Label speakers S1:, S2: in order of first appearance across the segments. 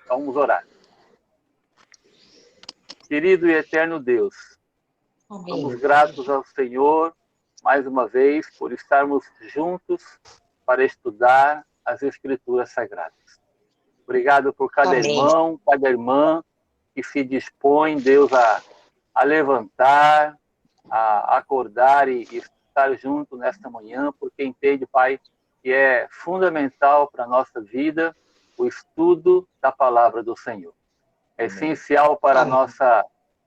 S1: Vamos orar. Querido e eterno Deus, somos gratos ao Senhor, mais uma vez, por estarmos juntos para estudar as Escrituras Sagradas. Obrigado por cada irmão, cada irmã que se dispõe, Deus, a levantar, a acordar e estar junto nesta manhã, porque entende, Pai, que é fundamental para a nossa vida o estudo da palavra do Senhor. É essencial para a nossa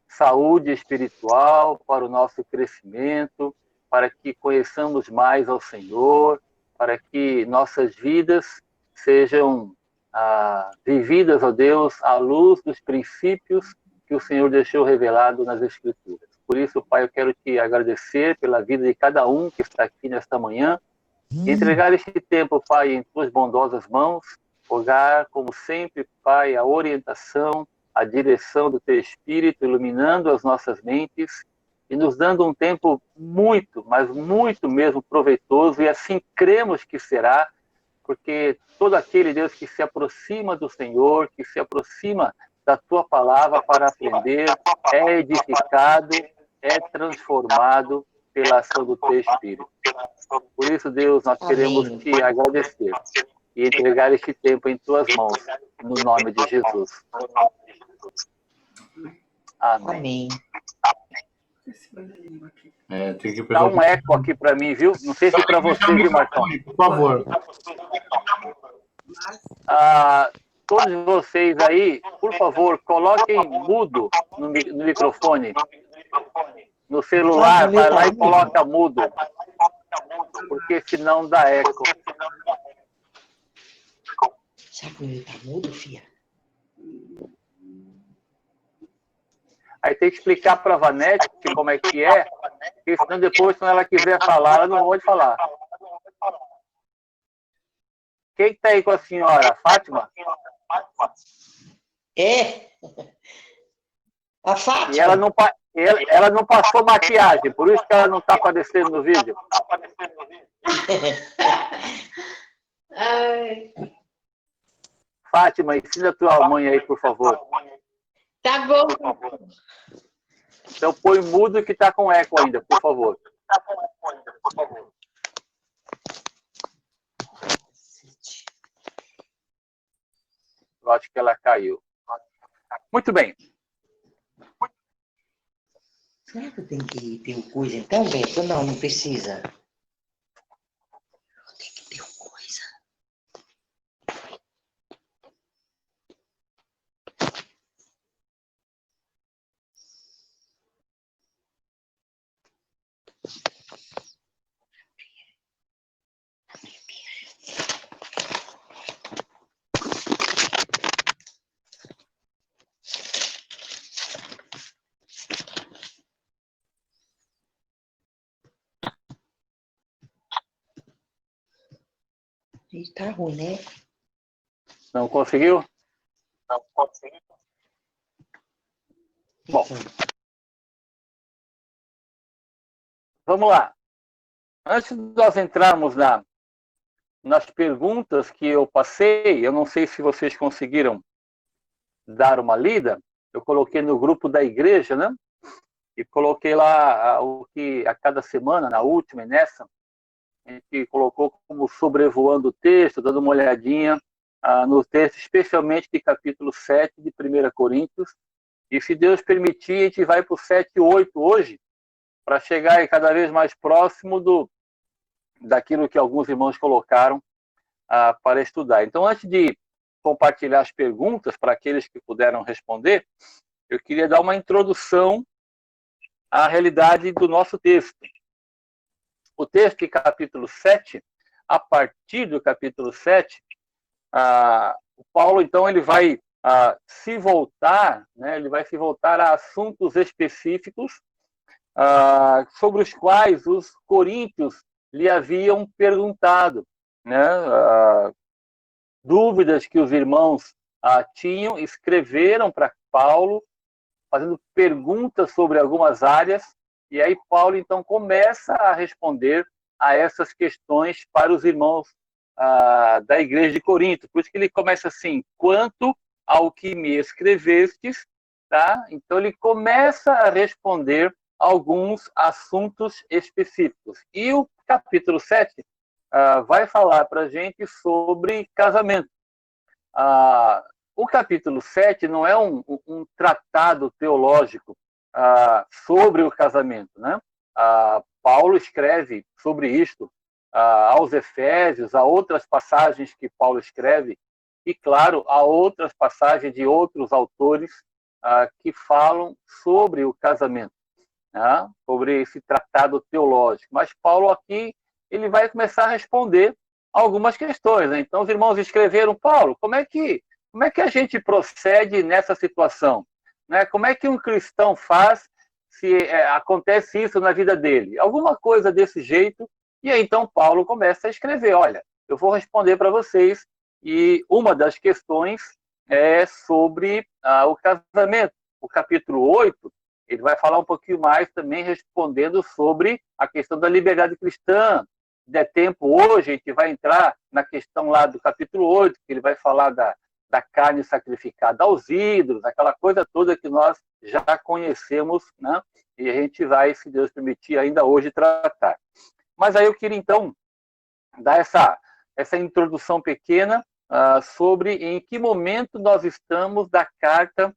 S1: saúde espiritual, para o nosso crescimento, para que conheçamos mais ao Senhor, para que nossas vidas sejam vividas, ó Deus, à luz dos princípios que o Senhor deixou revelado nas Escrituras. Por isso, Pai, eu quero te agradecer pela vida de cada um que está aqui nesta manhã, e entregar este tempo, Pai, em tuas bondosas mãos, rogar, como sempre, Pai, a orientação, a direção do teu Espírito, iluminando as nossas mentes e nos dando um tempo muito, mas muito mesmo proveitoso, e assim cremos que será, porque todo aquele, Deus, que se aproxima do Senhor, que se aproxima da tua palavra para aprender, é edificado, é transformado pela ação do teu Espírito. Por isso, Deus, nós queremos te agradecer e entregar este tempo em tuas mãos, no nome de Jesus. Amém. Dá um eco aqui para mim, viu? Não sei se para você, viu, Marcão?
S2: Por favor.
S1: Todos vocês aí, por favor, coloquem mudo no microfone. No celular, vai lá e coloca mudo, porque senão dá eco.
S3: Será que ele tá mudo, filha?
S1: Aí tem que explicar para a Vanete como é que é, porque senão depois, quando ela quiser falar, ela não pode falar. Quem está aí com a senhora? Fátima?
S3: É. A Fátima.
S1: E ela não passou maquiagem, por isso que ela não está aparecendo no vídeo.
S3: Ai.
S1: Fátima, ensina a tua mãe aí, por favor.
S3: Tá bom.
S1: Então põe mudo que está com eco ainda, por favor. Eu acho que ela caiu. Muito bem.
S3: Será que tem que ter uma coisa então, Beto? Não, não precisa. Tem que ter uma coisa. Tá ruim, né?
S1: Não conseguiu?
S2: Não consegui.
S1: Bom. Vamos lá. Antes de nós entrarmos nas perguntas que eu passei, eu não sei se vocês conseguiram dar uma lida, eu coloquei no grupo da igreja, né? E coloquei lá o que a cada semana, na última e nessa, a gente colocou como sobrevoando o texto, dando uma olhadinha no texto, especialmente de capítulo 7 de 1 Coríntios. E se Deus permitir, a gente vai para o 7 e 8 hoje, para chegar cada vez mais próximo daquilo que alguns irmãos colocaram para estudar. Então, antes de compartilhar as perguntas para aqueles que puderam responder, eu queria dar uma introdução à realidade do nosso texto. O texto de capítulo 7, a partir do capítulo 7, o Paulo, então, ele vai se voltar, né, ele vai se voltar a assuntos específicos sobre os quais os coríntios lhe haviam perguntado, né, dúvidas que os irmãos tinham, escreveram para Paulo, fazendo perguntas sobre algumas áreas, e aí Paulo, então, começa a responder a essas questões para os irmãos da igreja de Corinto. Por isso que ele começa assim: quanto ao que me escrevestes, tá? Então ele começa a responder alguns assuntos específicos. E o capítulo 7 vai falar para a gente sobre casamento. O capítulo 7 não é um tratado teológico sobre o casamento, né? Paulo escreve sobre isto aos Efésios, há outras passagens que Paulo escreve, e, claro, há outras passagens de outros autores que falam sobre o casamento, né? Sobre esse tratado teológico. Mas Paulo aqui ele vai começar a responder algumas questões, né? Então, os irmãos escreveram, Paulo, como é que a gente procede nessa situação? Né? Como é que um cristão faz se acontece isso na vida dele? Alguma coisa desse jeito. E aí, então, Paulo começa a escrever, olha, eu vou responder para vocês, e uma das questões é sobre o casamento. O capítulo 8, ele vai falar um pouquinho mais também respondendo sobre a questão da liberdade cristã. Se der tempo hoje, a gente vai entrar na questão lá do capítulo 8, que ele vai falar da carne sacrificada aos ídolos, aquela coisa toda que nós já conhecemos, né? E a gente vai, se Deus permitir, ainda hoje tratar. Mas aí eu queria, então, dar essa introdução pequena sobre em que momento nós estamos da carta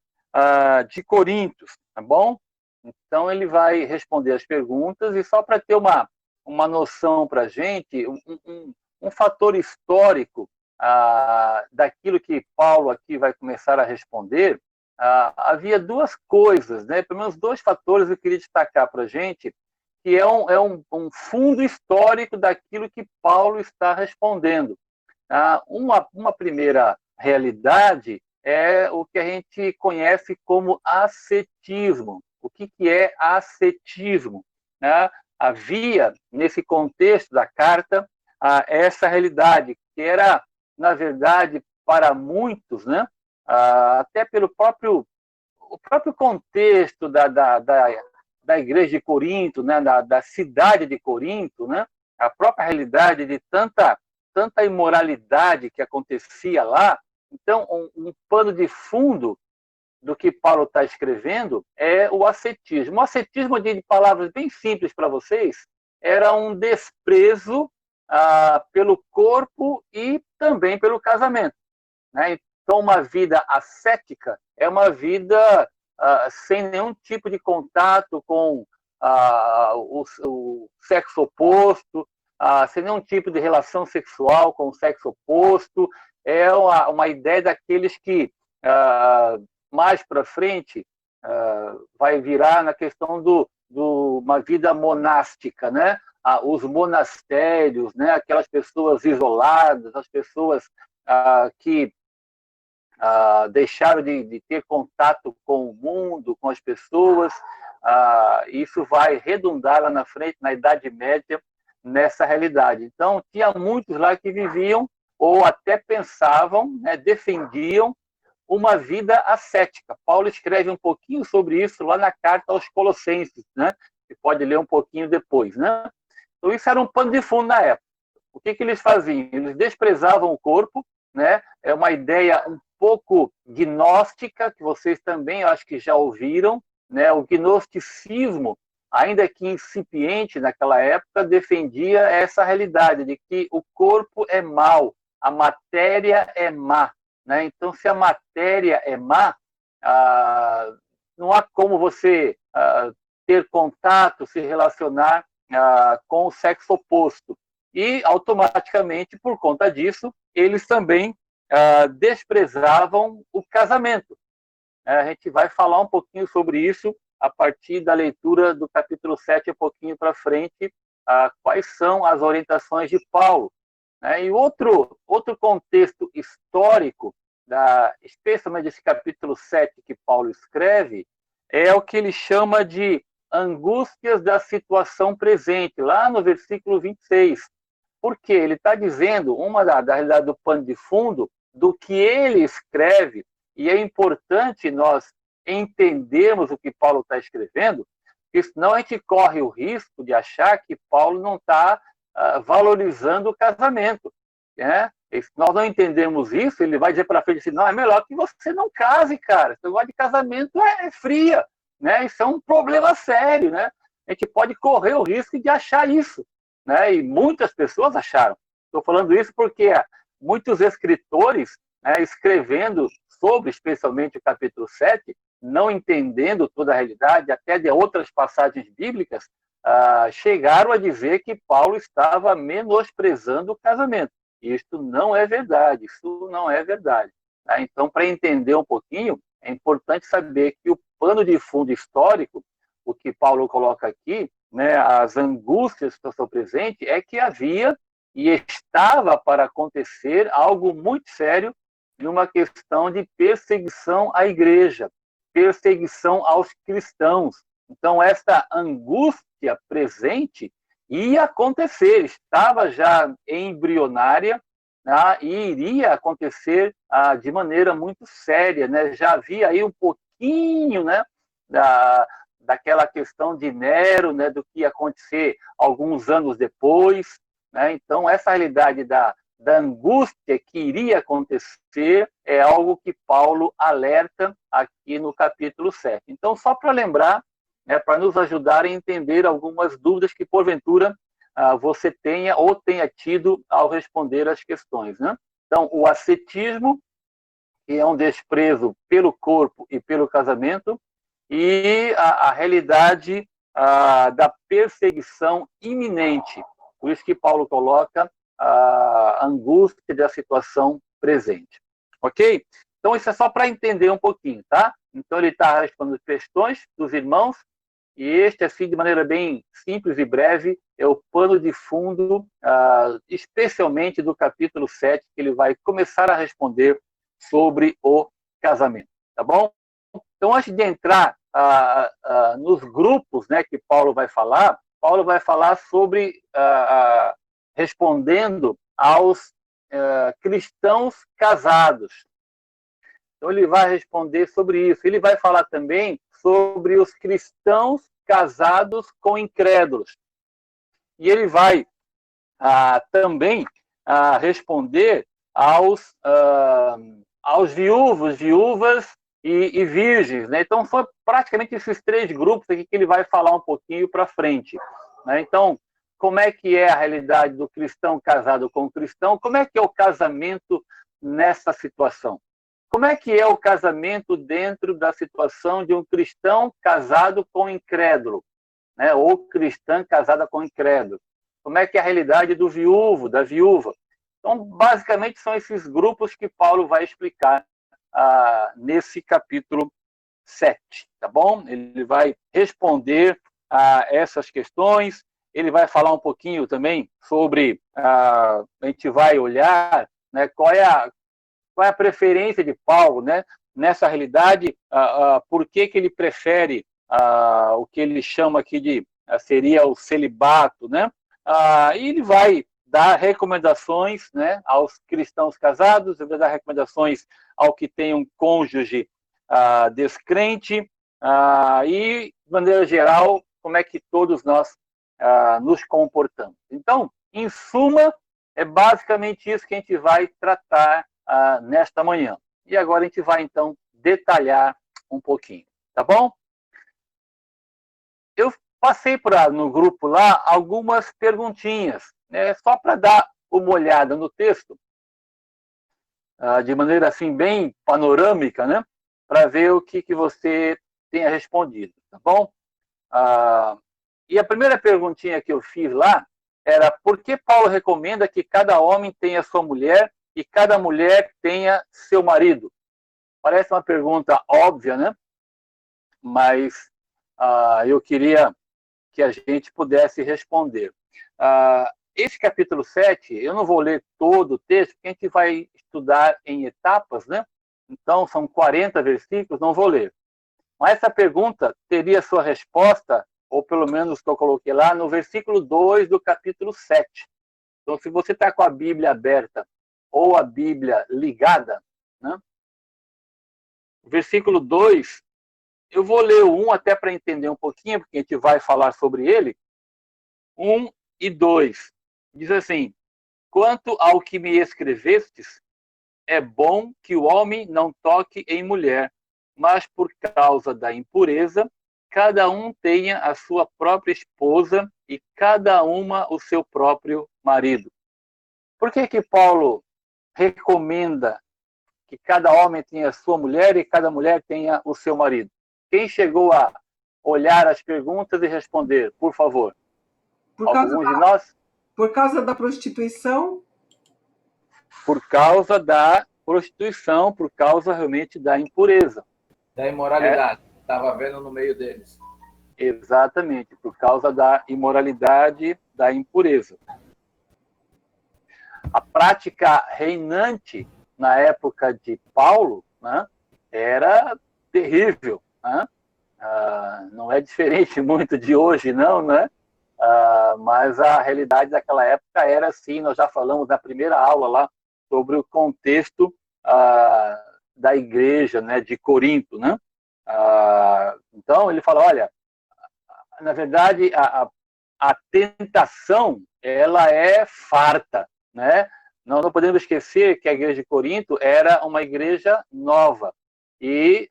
S1: de Coríntios, tá bom? Então, ele vai responder as perguntas, e só para ter uma noção para a gente, um fator histórico daquilo que Paulo aqui vai começar a responder, havia duas coisas, né? Pelo menos dois fatores eu queria destacar para a gente, que é um fundo histórico daquilo que Paulo está respondendo. Uma primeira realidade é o que a gente conhece como ascetismo. O que é ascetismo? Havia, nesse contexto da carta, essa realidade, que era, na verdade, para muitos, né, até pelo próprio contexto da igreja de Corinto, né, da cidade de Corinto, né, a própria realidade de tanta imoralidade que acontecia lá. Então, um pano de fundo do que Paulo está escrevendo é o ascetismo. O ascetismo, de palavras bem simples para vocês, era um desprezo pelo corpo e também pelo casamento, né? Então, uma vida ascética é uma vida sem nenhum tipo de contato com o sexo oposto, sem nenhum tipo de relação sexual com o sexo oposto. É uma ideia daqueles que, mais para frente, vai virar na questão de uma vida monástica, né? Os monastérios, né? Aquelas pessoas isoladas, as pessoas que deixaram de ter contato com o mundo, com as pessoas. Isso vai redundar lá na frente, na Idade Média, nessa realidade. Então, tinha muitos lá que viviam ou até pensavam, né, defendiam uma vida ascética. Paulo escreve um pouquinho sobre isso lá na carta aos Colossenses, né? Você pode ler um pouquinho depois, né? Então, isso era um pano de fundo na época. O que eles faziam? Eles desprezavam o corpo, né? É uma ideia um pouco gnóstica, que vocês também acho que já ouviram, né? O gnosticismo, ainda que incipiente naquela época, defendia essa realidade de que o corpo é mau, a matéria é má, né? Então, se a matéria é má, não há como você ter contato, se relacionar com o sexo oposto. E, automaticamente, por conta disso, eles também desprezavam o casamento. A gente vai falar um pouquinho sobre isso a partir da leitura do capítulo 7, um pouquinho para frente, quais são as orientações de Paulo. E outro contexto histórico, especialmente desse capítulo 7 que Paulo escreve, é o que ele chama de angústias da situação presente, lá no versículo 26. Porque ele está dizendo da realidade do pano de fundo do que ele escreve, e é importante nós entendermos o que Paulo está escrevendo, porque senão a gente corre o risco de achar que Paulo não está valorizando o casamento. né? E se nós não entendemos isso, ele vai dizer para frente assim, não, é melhor que você não case, cara. Esse negócio de casamento é fria, né? Isso é um problema sério, né? A gente pode correr o risco de achar isso, né? E muitas pessoas acharam. Estou falando isso porque muitos escritores, né, escrevendo sobre, especialmente o capítulo 7, não entendendo toda a realidade, até de outras passagens bíblicas, chegaram a dizer que Paulo estava menosprezando o casamento. Isto não é verdade, isso não é verdade. Tá? Então, para entender um pouquinho, é importante saber que o pano de fundo histórico, o que Paulo coloca aqui, né, as angústias que estão presentes, é que havia e estava para acontecer algo muito sério numa questão de perseguição à igreja, perseguição aos cristãos. Então, essa angústia presente ia acontecer, estava já embrionária, né, e iria acontecer de maneira muito séria. Né? Já havia aí um pouquinho, né, daquela questão de Nero, né, do que ia acontecer alguns anos depois. Né? Então, essa realidade da angústia que iria acontecer é algo que Paulo alerta aqui no capítulo 7. Então, só para lembrar, né, para nos ajudar a entender algumas dúvidas que, porventura, você tenha ou tenha tido ao responder as questões. Né? Então, o ascetismo, que é um desprezo pelo corpo e pelo casamento, e a realidade da perseguição iminente. Por isso que Paulo coloca a angústia da situação presente. Ok? Então, isso é só para entender um pouquinho, tá? Então, ele está respondendo questões dos irmãos, e este, assim, de maneira bem simples e breve, é o pano de fundo, especialmente do capítulo 7, que ele vai começar a responder sobre o casamento, tá bom? Então, antes de entrar nos grupos, né, que Paulo vai falar sobre respondendo aos cristãos casados. Então, ele vai responder sobre isso. Ele vai falar também sobre os cristãos casados com incrédulos. E ele vai também responder aos viúvos, viúvas e virgens. Né? Então, são praticamente esses três grupos aqui que ele vai falar um pouquinho para frente. Né? Então, como é que é a realidade do cristão casado com o cristão? Como é que é o casamento nessa situação? Como é que é o casamento dentro da situação de um cristão casado com incrédulo? Né? Ou cristã casada com incrédulo? Como é que é a realidade do viúvo, da viúva? Então, basicamente, são esses grupos que Paulo vai explicar nesse capítulo 7, tá bom? Ele vai responder a essas questões, ele vai falar um pouquinho também sobre, a gente vai olhar, né, qual é a preferência de Paulo, né, nessa realidade, por que ele prefere o que ele chama aqui de, seria o celibato, né? E ele vai dar recomendações, né, aos cristãos casados, ele vai dar recomendações ao que tem um cônjuge descrente, e, de maneira geral, como é que todos nós nos comportamos. Então, em suma, é basicamente isso que a gente vai tratar nesta manhã. E agora a gente vai, então, detalhar um pouquinho, tá bom? Eu passei no grupo lá algumas perguntinhas, né, só para dar uma olhada no texto, de maneira assim bem panorâmica, né, para ver o que você tenha respondido, tá bom? E a primeira perguntinha que eu fiz lá era: por que Paulo recomenda que cada homem tenha sua mulher e cada mulher tenha seu marido? Parece uma pergunta óbvia, né? Mas eu queria que a gente pudesse responder. Esse capítulo 7, eu não vou ler todo o texto, porque a gente vai estudar em etapas, né? Então, são 40 versículos, não vou ler. Mas essa pergunta teria sua resposta, ou pelo menos que eu coloquei lá, no versículo 2 do capítulo 7. Então, se você está com a Bíblia aberta ou a Bíblia ligada, né? Versículo 2, eu vou ler o 1 até para entender um pouquinho, porque a gente vai falar sobre ele. 1 e 2. Diz assim: quanto ao que me escrevestes, é bom que o homem não toque em mulher, mas por causa da impureza, cada um tenha a sua própria esposa e cada uma o seu próprio marido. Por que Paulo recomenda que cada homem tenha a sua mulher e cada mulher tenha o seu marido? Quem chegou a olhar as perguntas e responder, por favor? Alguns de nós?
S4: Por causa da prostituição?
S1: Por causa da prostituição, por causa realmente da impureza.
S5: Da imoralidade. Estava vendo no meio deles.
S1: Exatamente, por causa da imoralidade, da impureza. A prática reinante na época de Paulo, né, era terrível. Né? Não é diferente muito de hoje, não, né? Mas a realidade daquela época era assim. Nós já falamos na primeira aula lá sobre o contexto da igreja, né, de Corinto. Né? Então, ele fala, olha, na verdade, a tentação, ela é farta, né? Não podemos esquecer que a igreja de Corinto era uma igreja nova e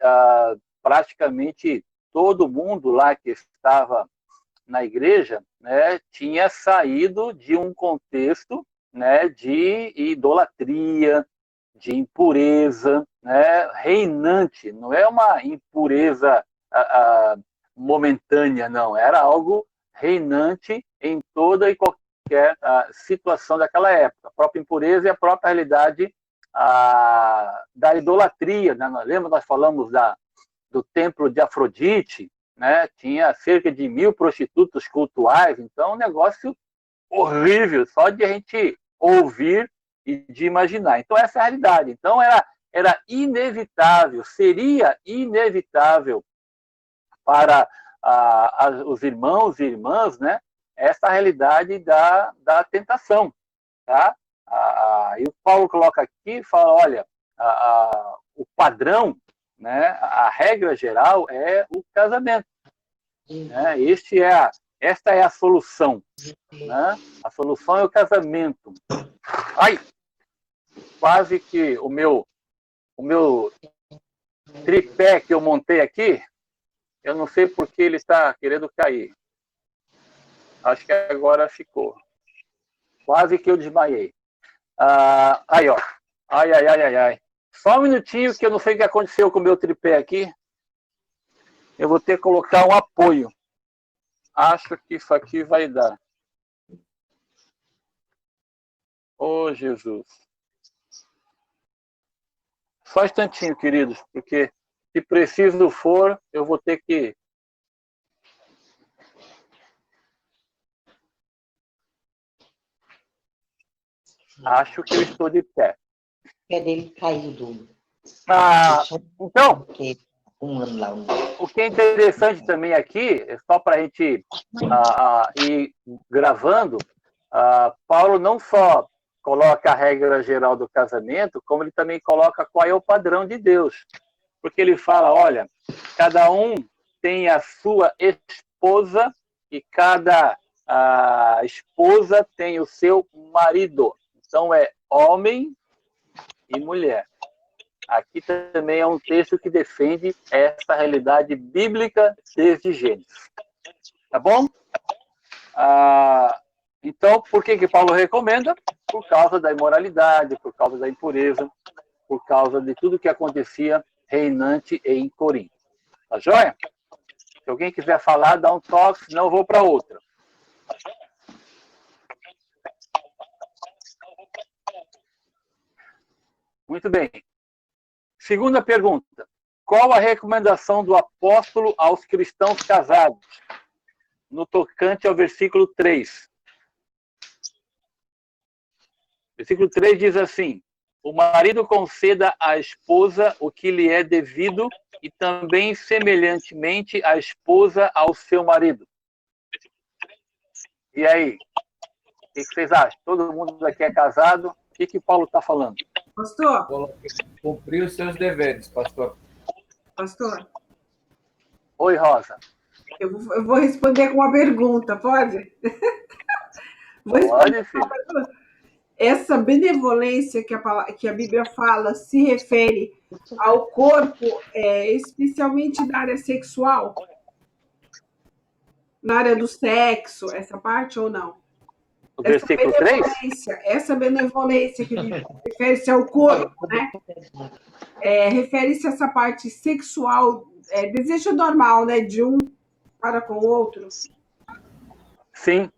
S1: praticamente todo mundo lá que estava na igreja, né, tinha saído de um contexto, né, de idolatria, de impureza, né, reinante. Não é uma impureza momentânea, não. Era algo reinante em toda e qualquer situação daquela época. A própria impureza e a própria realidade da idolatria. Né? Lembra, nós falamos do templo de Afrodite, né? Tinha cerca de 1000 prostitutas cultuais, então um negócio horrível, só de a gente ouvir e de imaginar. Então essa é a realidade. Então era inevitável, seria inevitável para os irmãos e irmãs, né, essa realidade da tentação. Tá? E o Paulo coloca aqui, fala, olha, o padrão, né, a regra geral é o casamento. Né? Esta é a solução. Né? A solução é o casamento. Ai! Quase que o meu tripé que eu montei aqui, eu não sei porque ele está querendo cair. Acho que agora ficou. Quase que eu desmaiei. Aí, ó. Ai. Só um minutinho que eu não sei o que aconteceu com o meu tripé aqui. Eu vou ter que colocar um apoio. Acho que isso aqui vai dar. Oh, Jesus. Só um instantinho, queridos, porque se preciso for, eu vou ter que... Acho que eu estou de pé.
S3: O pé dele caiu do...
S1: Então,
S3: um ano lá.
S1: O que é interessante também aqui, só para a gente ir gravando, Paulo não só coloca a regra geral do casamento, como ele também coloca qual é o padrão de Deus. Porque ele fala, olha, cada um tem a sua esposa e cada esposa tem o seu marido. Então é homem e mulher. Aqui também é um texto que defende essa realidade bíblica desde Gênesis. Tá bom? Então, por que Paulo recomenda? Por causa da imoralidade, por causa da impureza, por causa de tudo que acontecia reinante em Corinto. Tá joia? Se alguém quiser falar, dá um toque, senão eu vou para outra. Muito bem. Segunda pergunta. Qual a recomendação do apóstolo aos cristãos casados? No tocante ao versículo 3. Versículo 3 diz assim: o marido conceda à esposa o que lhe é devido e também semelhantemente a esposa ao seu marido. E aí? O que vocês acham? Todo mundo aqui é casado? O que Paulo está falando?
S4: Pastor?
S5: Cumprir os seus deveres, pastor.
S4: Pastor?
S1: Oi, Rosa.
S4: Eu vou responder com uma pergunta, pode?
S1: Pode, filho.
S4: essa benevolência que a Bíblia fala se refere ao corpo, especialmente na área sexual? Na área do sexo, essa parte ou não?
S1: O versículo 3?
S4: Essa benevolência que refere-se ao corpo, né? Refere-se a essa parte sexual, desejo normal, né? De um para com o outro.
S1: Sim.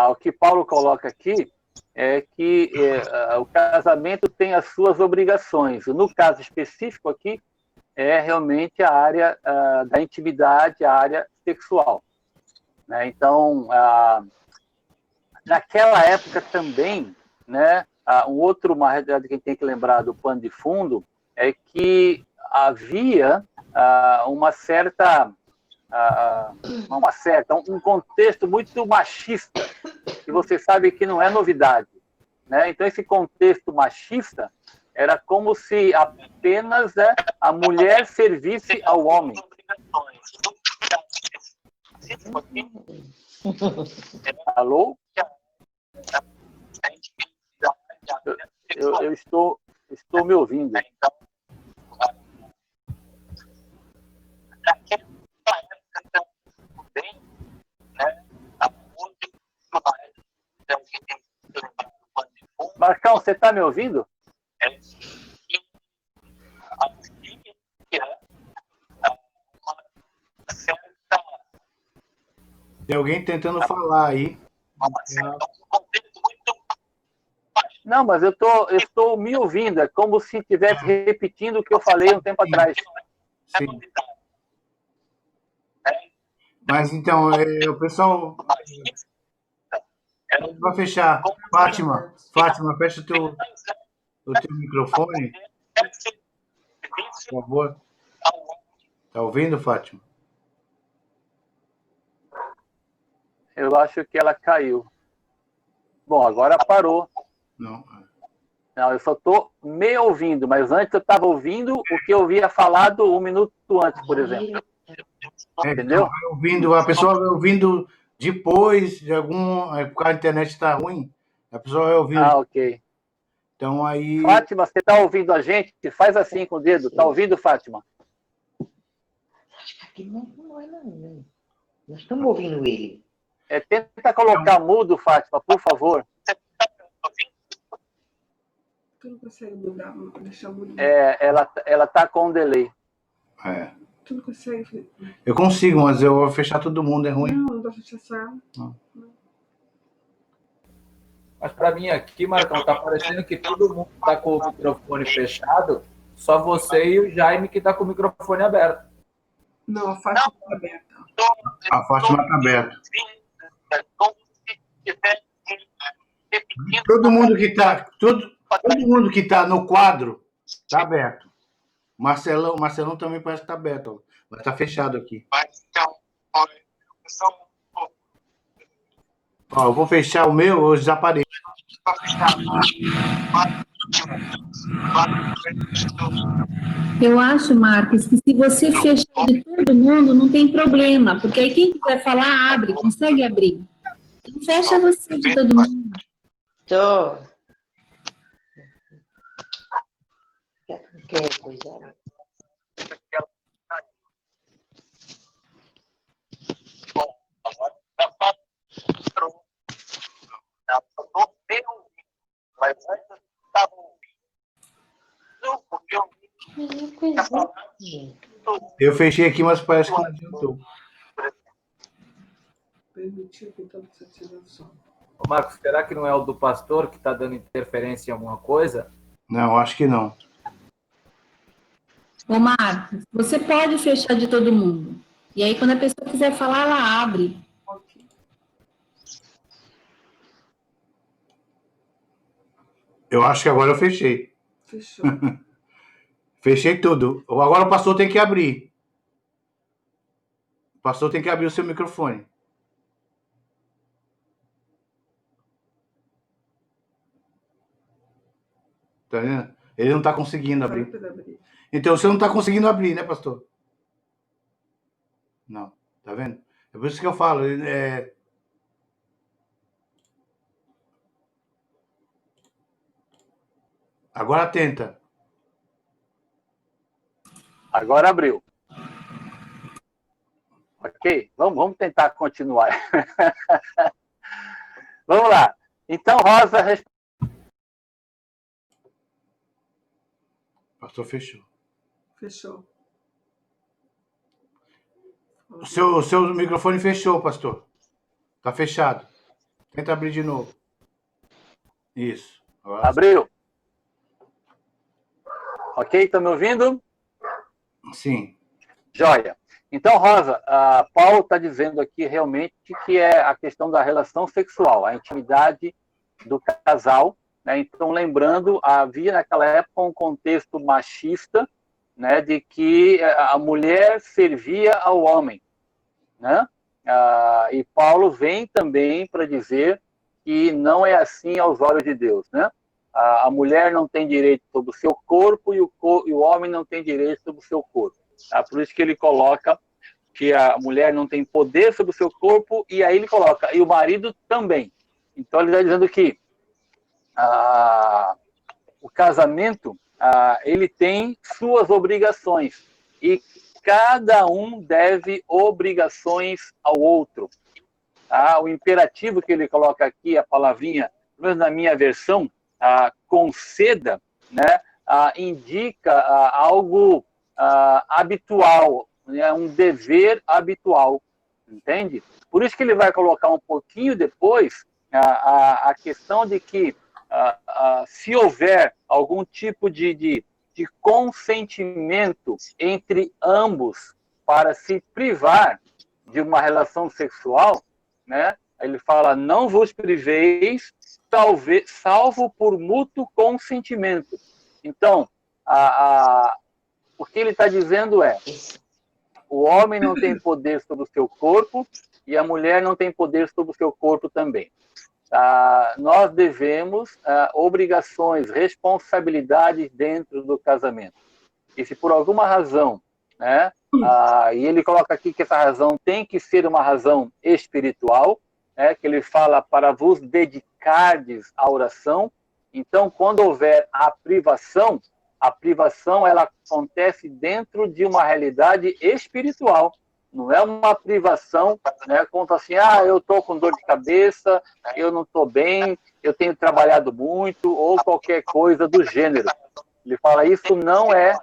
S1: O que Paulo coloca aqui é que o casamento tem as suas obrigações. No caso específico aqui, é realmente a área da intimidade, a área sexual. Né? Então, naquela época também, né, uma realidade que a gente tem que lembrar do pano de fundo é que havia um contexto muito machista, que você sabe que não é novidade. Né? Então, esse contexto machista era como se apenas a mulher servisse ao homem. Alô? Eu estou me ouvindo. Marcão, você está me ouvindo?
S6: Tem alguém tentando falar aí.
S1: Não, mas eu estou me ouvindo. É como se estivesse repetindo o que eu falei um tempo atrás.
S6: Sim. Mas então, o pessoal vai fechar. Fátima, fecha o teu microfone, por favor. Tá ouvindo, Fátima?
S1: Eu acho que ela caiu. Bom, agora parou.
S6: Não,
S1: eu só estou me ouvindo, mas antes eu estava ouvindo o que eu havia falado um minuto antes, por exemplo. Entendeu?
S6: A pessoa vai ouvindo depois de porque a internet está ruim, a pessoa vai ouvindo.
S1: Ok.
S6: Então aí.
S1: Fátima, você está ouvindo a gente? Faz assim com o dedo. Está ouvindo, Fátima?
S3: Acho que aqui não é não. Nós estamos ouvindo ele.
S1: Tenta colocar mudo, Fátima, por favor.
S4: Tu não consegue mudar, deixar mudo?
S1: Ela está com um delay.
S4: Tu não consegue?
S6: Eu consigo, mas eu vou fechar todo mundo, é ruim.
S4: Não dá pra fechar a sala.
S6: Não.
S5: Mas para mim aqui, Marcão, tá parecendo que todo mundo está com o microfone fechado, só você e o Jaime que está com o microfone aberto.
S4: Não, a Fátima está aberta.
S6: A Fátima está aberta. Todo mundo que está no quadro está aberto. Marcelão também parece que está aberto, mas está fechado aqui. Eu vou fechar o meu, eu desapareço.
S7: Eu acho, Marcos, que se você fechar de todo mundo, não tem problema, porque aí quem quiser falar, abre, consegue abrir. Então, fecha você de todo mundo.
S3: Tô. Quer coisa?
S2: Mas antes estava ouvindo.
S6: Eu fechei aqui, mas parece que não adiantou.
S4: Permitiu que todos se atiram som.
S5: Ô, Marcos, será que não é o do pastor que está dando interferência em alguma coisa?
S6: Não, acho que não.
S7: Ô, Marcos, você pode fechar de todo mundo. E aí, quando a pessoa quiser falar, ela abre.
S4: Ok.
S6: Eu acho que agora eu fechei.
S4: Fechou.
S6: Fechei tudo. Agora o pastor tem que abrir. O pastor tem que abrir o seu microfone. Tá vendo? Ele não está conseguindo abrir. Então você não está conseguindo abrir, né, pastor? Não. Tá vendo? É por isso que eu falo. Agora tenta.
S1: Agora abriu. Ok? Vamos tentar continuar. Vamos lá. Então, Rosa...
S6: Pastor fechou.
S4: Fechou.
S6: O seu microfone fechou, pastor. Tá fechado. Tenta abrir de novo. Isso. Agora...
S1: Abriu. Ok? Estão me ouvindo?
S6: Sim.
S1: Joia. Então, Rosa, Paulo está dizendo aqui realmente que é a questão da relação sexual, a intimidade do casal, né? Então, lembrando, havia naquela época um contexto machista, né, de que a mulher servia ao homem, né? E Paulo vem também para dizer que não é assim aos olhos de Deus, né? A mulher não tem direito sobre o seu corpo e o homem não tem direito sobre o seu corpo. Tá? Por isso que ele coloca que a mulher não tem poder sobre o seu corpo, e aí ele coloca, e o marido também. Então ele está dizendo que o casamento, ele tem suas obrigações, e cada um deve obrigações ao outro. Tá? O imperativo que ele coloca aqui, a palavrinha, pelo menos na minha versão, conceda, né, indica algo habitual, né, um dever habitual, entende? Por isso que ele vai colocar um pouquinho depois a questão de que se houver algum tipo de consentimento entre ambos para se privar de uma relação sexual, né, ele fala, não vos priveis, salvo por mútuo consentimento. Então, o que ele está dizendo é, o homem não tem poder sobre o seu corpo e a mulher não tem poder sobre o seu corpo também. Nós devemos obrigações, responsabilidades dentro do casamento. E se por alguma razão, né, e ele coloca aqui que essa razão tem que ser uma razão espiritual, né, que ele fala para vos dedicardes à oração. Então, quando houver a privação ela acontece dentro de uma realidade espiritual. Não é uma privação, né, como assim, eu estou com dor de cabeça, eu não estou bem, eu tenho trabalhado muito, ou qualquer coisa do gênero. Ele fala, isso não é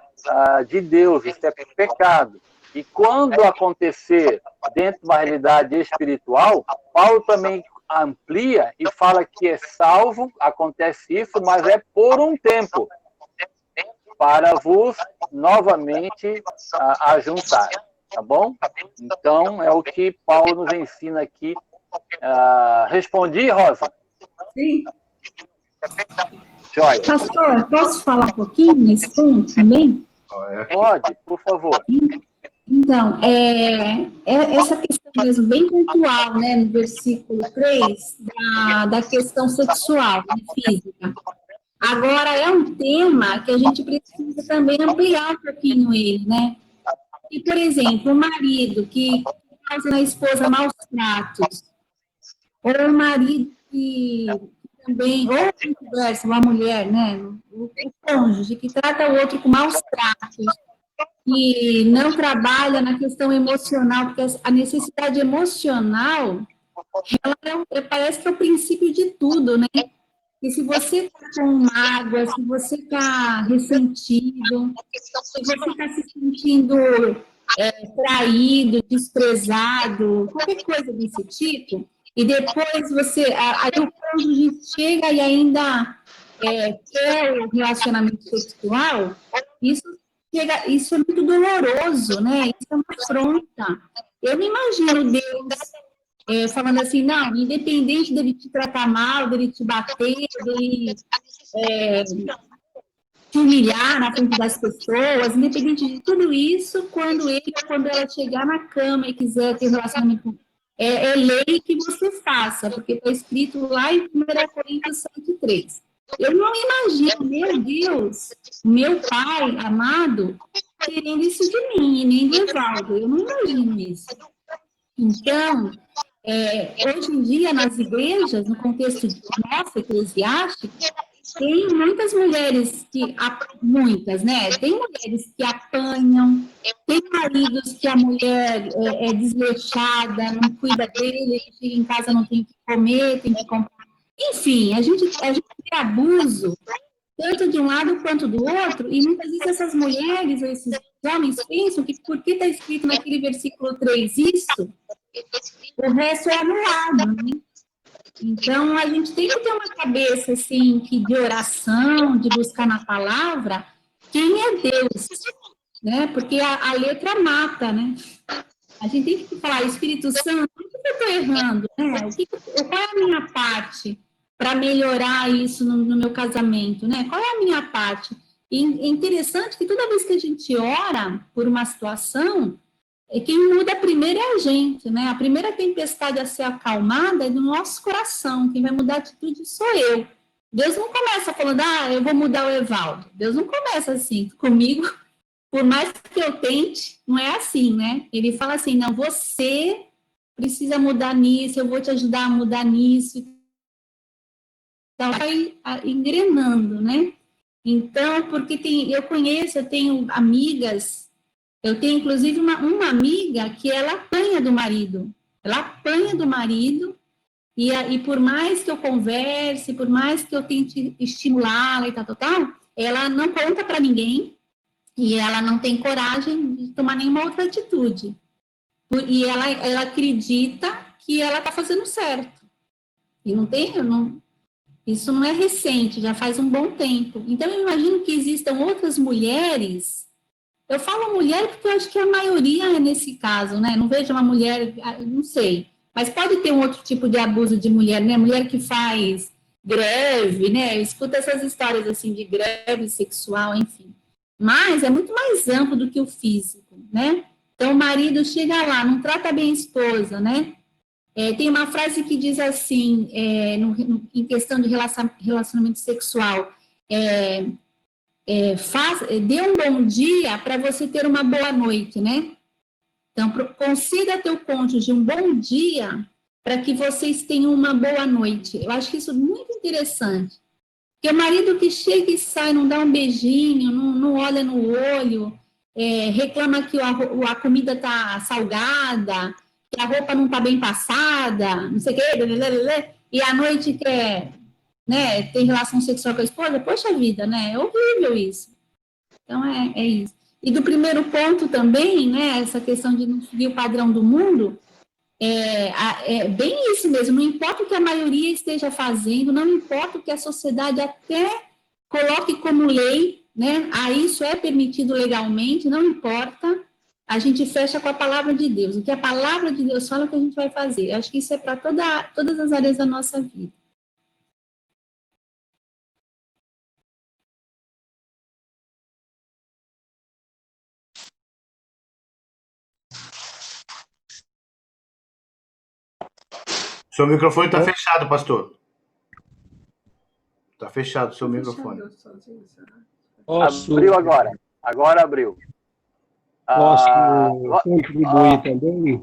S1: de Deus, isso é pecado. E quando acontecer dentro de uma realidade espiritual, Paulo também amplia e fala que é salvo, acontece isso, mas é por um tempo, para vos novamente ajuntar, tá bom? Então, é o que Paulo nos ensina aqui. Respondi, Rosa?
S4: Sim.
S1: Joia.
S7: Pastor, posso falar um pouquinho nesse ponto também?
S1: Pode, por favor.
S7: Então, essa questão mesmo bem pontual, né, no versículo 3, da questão sexual, né, física. Agora, é um tema que a gente precisa também ampliar um pouquinho ele, né? E, por exemplo, o marido que causa na esposa maus tratos, ou o marido que também, ou vice-versa, uma mulher, né? O cônjuge que trata o outro com maus tratos, que não trabalha na questão emocional, porque a necessidade emocional, parece que é o princípio de tudo, né? E se você está com mágoa, se você está ressentido, se você está se sentindo traído, desprezado, qualquer coisa desse tipo, e depois aí o cônjuge chega e ainda quer o relacionamento sexual, isso é muito doloroso, né? Isso é uma afronta. Eu não imagino Deus falando assim, não, independente dele te tratar mal, dele te bater, dele te humilhar na frente das pessoas, independente de tudo isso, quando ela chegar na cama e quiser ter relacionamento, é lei que você faça, porque está escrito lá em 1 Coríntios 7:3. Eu não imagino, meu Deus, meu pai amado, querendo isso de mim, e nem do Evaldo. Eu não imagino isso. Então, hoje em dia, nas igrejas, no contexto nosso eclesiástico, tem muitas mulheres muitas, né? Tem mulheres que apanham, tem maridos que a mulher é desleixada, não cuida dele, ele chega em casa não tem o que comer, tem que comprar. Enfim, a gente tem abuso, tanto de um lado quanto do outro, e muitas vezes essas mulheres ou esses homens pensam que porque está escrito naquele versículo 3 isso, o resto é anulado, né? Então, a gente tem que ter uma cabeça, assim, de oração, de buscar na palavra quem é Deus, né? Porque a letra mata, né? A gente tem que falar, Espírito Santo, o que eu estou errando, né? Qual é a minha parte para melhorar isso no meu casamento, né? Qual é a minha parte? E é interessante que toda vez que a gente ora por uma situação, quem muda primeiro é a gente, né? A primeira tempestade a ser acalmada é do nosso coração. Quem vai mudar a atitude sou eu. Deus não começa falando, eu vou mudar o Evaldo. Deus não começa assim. Comigo, por mais que eu tente, não é assim, né? Ele fala assim, não, você precisa mudar nisso, eu vou te ajudar a mudar nisso. Então, vai engrenando, né? Então, porque eu tenho amigas. Eu tenho, inclusive, uma amiga que ela apanha do marido. Ela apanha do marido e por mais que eu converse, por mais que eu tente estimulá-la e tal, ela não conta para ninguém e ela não tem coragem de tomar nenhuma outra atitude. E ela acredita que ela está fazendo certo. E isso não é recente, já faz um bom tempo. Então, eu imagino que existam outras mulheres. Eu falo mulher porque eu acho que a maioria é nesse caso, né? Não vejo uma mulher, não sei. Mas pode ter um outro tipo de abuso de mulher, né? Mulher que faz greve, né? Eu escuto essas histórias, assim, de greve sexual, enfim. Mas é muito mais amplo do que o físico, né? Então, o marido chega lá, não trata bem a esposa, né? Tem uma frase que diz assim, em questão de relacionamento sexual, dê um bom dia para você ter uma boa noite, né? Então, conceda a teu cônjuge um bom dia para que vocês tenham uma boa noite. Eu acho que isso é muito interessante. Porque o marido que chega e sai, não dá um beijinho, não olha no olho, reclama que a comida está salgada, que a roupa não está bem passada, não sei o quê, e à noite quer, né, ter relação sexual com a esposa, poxa vida, né? É horrível isso. Então, é isso. E do primeiro ponto também, né, essa questão de não seguir o padrão do mundo, é bem isso mesmo, não importa o que a maioria esteja fazendo, não importa o que a sociedade até coloque como lei, né, isso é permitido legalmente, não importa, a gente fecha com a palavra de Deus. O que a palavra de Deus fala, é o que a gente vai fazer. Eu acho que isso é para todas as áreas da nossa vida.
S6: Seu microfone está fechado, pastor. Está fechado o seu microfone.
S1: Abriu agora. Agora abriu.
S8: Posso contribuir também?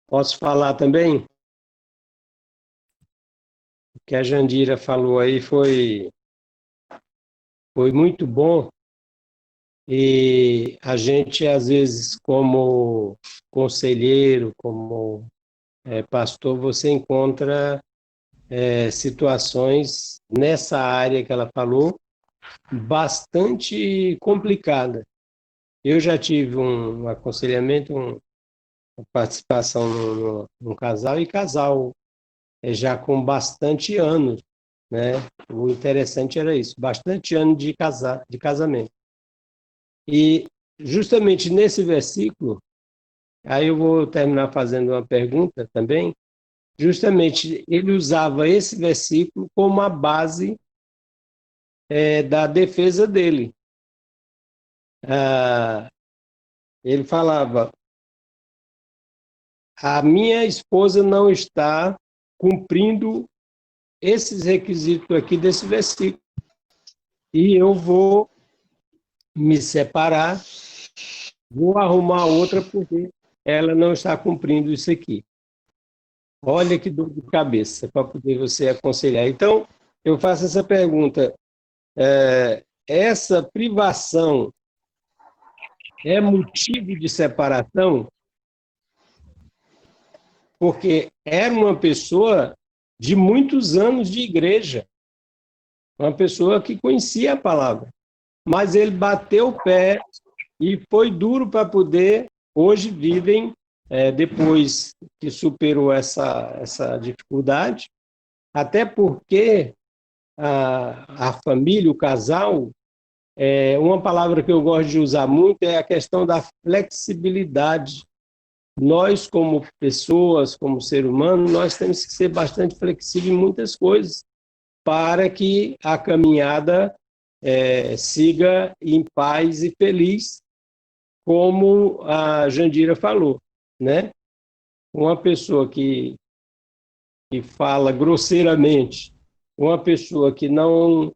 S8: Posso falar também? O que a Jandira falou aí foi muito bom. E a gente, às vezes, como conselheiro, como pastor, você encontra situações nessa área que ela falou, bastante complicada. Eu já tive um aconselhamento, uma participação num casal, e casal já com bastante anos, né? O interessante era isso, bastante anos de casamento. E justamente nesse versículo, aí eu vou terminar fazendo uma pergunta também, justamente ele usava esse versículo como a base da defesa dele. Ele falava, a minha esposa não está cumprindo esses requisitos aqui desse versículo, e eu vou me separar, vou arrumar outra porque ela não está cumprindo isso aqui. Olha que dor de cabeça para poder você aconselhar. Então, eu faço essa pergunta. Essa privação é motivo de separação? Porque era uma pessoa de muitos anos de igreja, uma pessoa que conhecia a palavra, mas ele bateu o pé e foi duro para poder, hoje vivem, depois que superou essa dificuldade, até porque a família, o casal, uma palavra que eu gosto de usar muito é a questão da flexibilidade. Nós, como pessoas, como ser humano, nós temos que ser bastante flexíveis em muitas coisas para que a caminhada siga em paz e feliz, como a Jandira falou, né? Uma pessoa que fala grosseiramente, uma pessoa que não